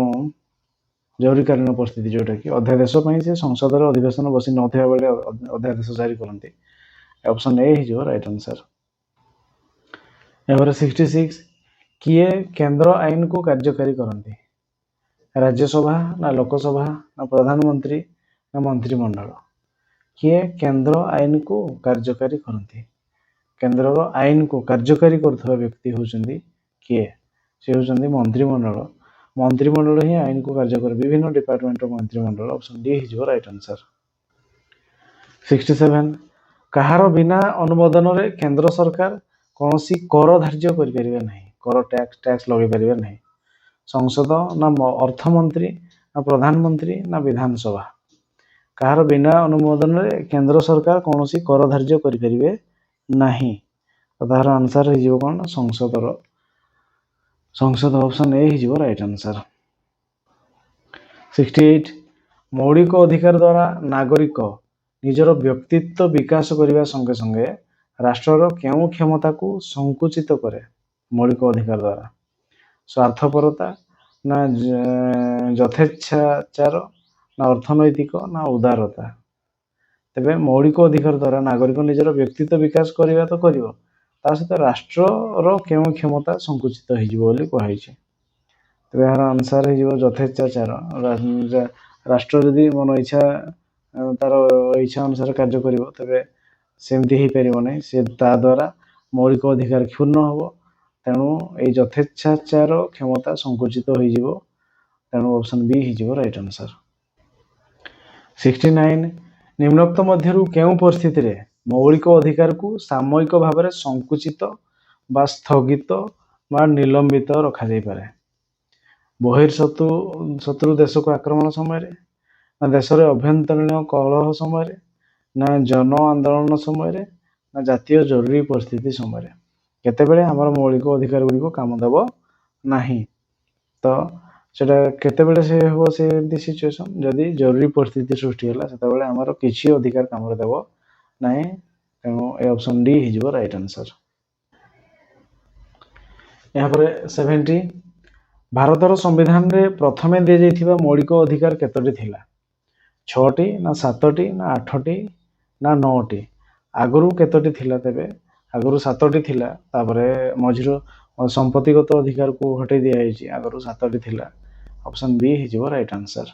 ଜରୁରୀକାଳୀନ ପରିସ୍ଥିତି ଯୋଉଟାକି ଅଧ୍ୟାଦେଶ ପାଇଁ ସେ ସଂସଦର ଅଧିବେଶନ ବସି ନଥିବା ବେଳେ ଅଧ୍ୟାଦେଶ ଜାରି କରନ୍ତି। ଅପସନ୍ ଏ ହେଇଯିବ ରାଇଟ୍ ଆନ୍ସର। ଏହାପରେ 66, କିଏ କେନ୍ଦ୍ର ଆଇନକୁ କାର୍ଯ୍ୟକାରୀ କରନ୍ତି? राज्यसभा ना लोकसभा ना प्रधानमंत्री ना मंत्रिमंडल किए केंद्र आईन को कार्यकारी करती केंद्र आईन को कार्यकारी करुवा व्यक्ति होउचंदी किए से होउचंदी मंत्रिमंडल मंत्रिमंडल ही आईन को कार्यकारी विभिन्न डिपार्टमेंट मंत्रिमंडल ऑप्शन डी हिजो राइट आंसर 67 कहार बिना अनुमोदन रे केंद्र सरकार कौनसी कर धार्य करि परिबे नहीं कर टैक्स लगे परिबे नहीं संसद ना अर्थमंत्री ना प्रधानमंत्री ना विधानसभा कहार बिना अनुमोदन रे केंद्र सरकार कौनसी कर धार्य करि परिबे नहीं तार आंसर हो कौन संसद ऑप्शन ए हो राइट आंसर 68 मौलिक अधिकार द्वारा नागरिक निजर व्यक्तित्व विकास करने संगे संगे राष्ट्रर केउ क्षमता को संकुचित करे मौलिक अधिकार द्वारा स्वार्थपरता ना यथेच्छाचार ना अर्थनैतिक ना उदारता तेबे मौलिक अधिकार द्वारा नागरिक निजर व्यक्तित्व विकास करवा तो कर सहित राष्ट्रर केउ क्षमता संकुचित हो कहुई तेज यार आंसर हो यथेच्छाचार राष्ट्र जदि मन इच्छा तार इच्छा अनुसार कार्य कर तेरे सेमती हो पार नहीं से द्वारा मौलिक अधिकार क्षुण्ण हम तेणु ये यथेच्छाचार क्षमता संकुचित हो तेणु ऑप्शन बी हो राइट आंसर 69 निम्नोक्त मध्यरु केउ परिस्थिति रे मौलिक अधिकार को सामयिक भाव में संकुचित बा स्थगित बा निलंबित रखा जाई पारे बहिर्शत्रु देश को आक्रमण समय ना देश रे अभ्यंतरीण कलह समय ना जन आंदोलन समय ना जातीय जरूरी परिस्थिति समय केतेबेले आमर मौलिक अधिकार गुड़ी काम देव नहीं तो सेटा केतेबेले से हो से सिचुएशन जदि जरूरी परिस्थिति सृष्टि है सेतेबेले आमर किछि अधिकार काम देव नहीं तेणु ए ऑप्शन डी हो राइट आंसर यहाँ पर 70 भारतर संविधान रे प्रथमे दि जाइथिबा मौलिक अधिकार केतोटी थिला 6टी ना 7टी ना 8टी ना 9टी आगरू केतोटी थिला तेबे आगरू 7टी थिला तापरे मझिरो संपत्तिगत अधिकार को हटे दिया आगरू 7टी थिला ऑप्शन बी हो राइट आंसर